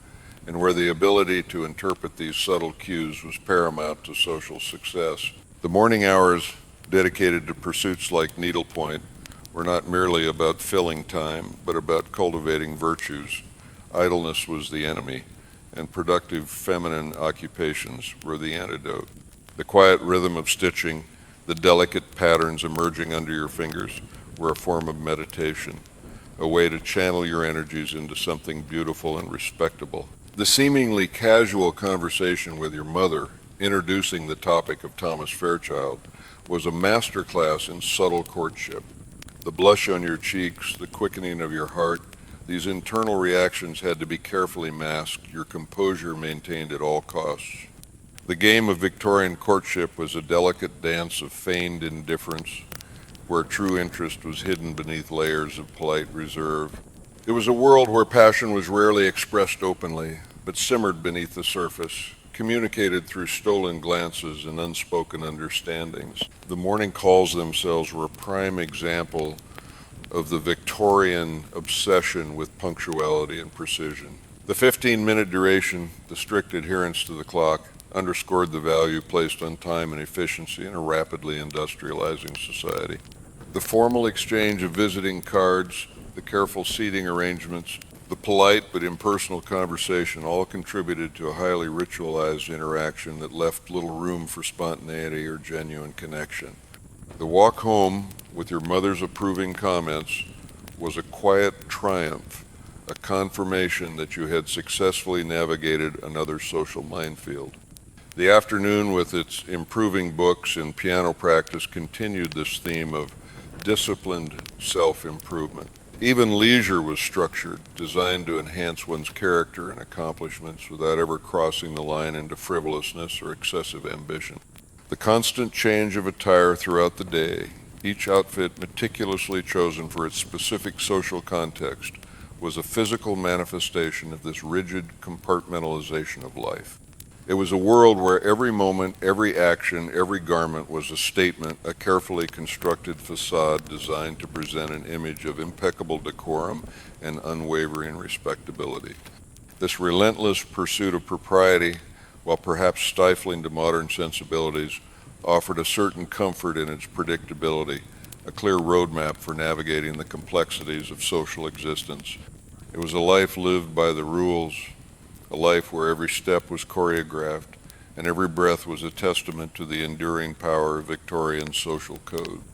and where the ability to interpret these subtle cues was paramount to social success. The morning hours dedicated to pursuits like needlepoint were not merely about filling time, but about cultivating virtues. Idleness was the enemy, and productive feminine occupations were the antidote. The quiet rhythm of stitching, the delicate patterns emerging under your fingers, were a form of meditation, a way to channel your energies into something beautiful and respectable. The seemingly casual conversation with your mother, introducing the topic of Thomas Fairchild, was a masterclass in subtle courtship. The blush on your cheeks, the quickening of your heart, these internal reactions had to be carefully masked, your composure maintained at all costs. The game of Victorian courtship was a delicate dance of feigned indifference, where true interest was hidden beneath layers of polite reserve. It was a world where passion was rarely expressed openly, but simmered beneath the surface, communicated through stolen glances and unspoken understandings. The morning calls themselves were a prime example of the Victorian obsession with punctuality and precision. The 15-minute duration, the strict adherence to the clock, underscored the value placed on time and efficiency in a rapidly industrializing society. The formal exchange of visiting cards, the careful seating arrangements, the polite but impersonal conversation all contributed to a highly ritualized interaction that left little room for spontaneity or genuine connection. The walk home, with your mother's approving comments, was a quiet triumph, a confirmation that you had successfully navigated another social minefield. The afternoon, with its improving books and piano practice, continued this theme of disciplined self-improvement. Even leisure was structured, designed to enhance one's character and accomplishments without ever crossing the line into frivolousness or excessive ambition. The constant change of attire throughout the day, each outfit meticulously chosen for its specific social context, was a physical manifestation of this rigid compartmentalization of life. It was a world where every moment, every action, every garment was a statement, a carefully constructed facade designed to present an image of impeccable decorum and unwavering respectability. This relentless pursuit of propriety, while perhaps stifling to modern sensibilities, offered a certain comfort in its predictability, a clear roadmap for navigating the complexities of social existence. It was a life lived by the rules, a life where every step was choreographed and every breath was a testament to the enduring power of Victorian social code.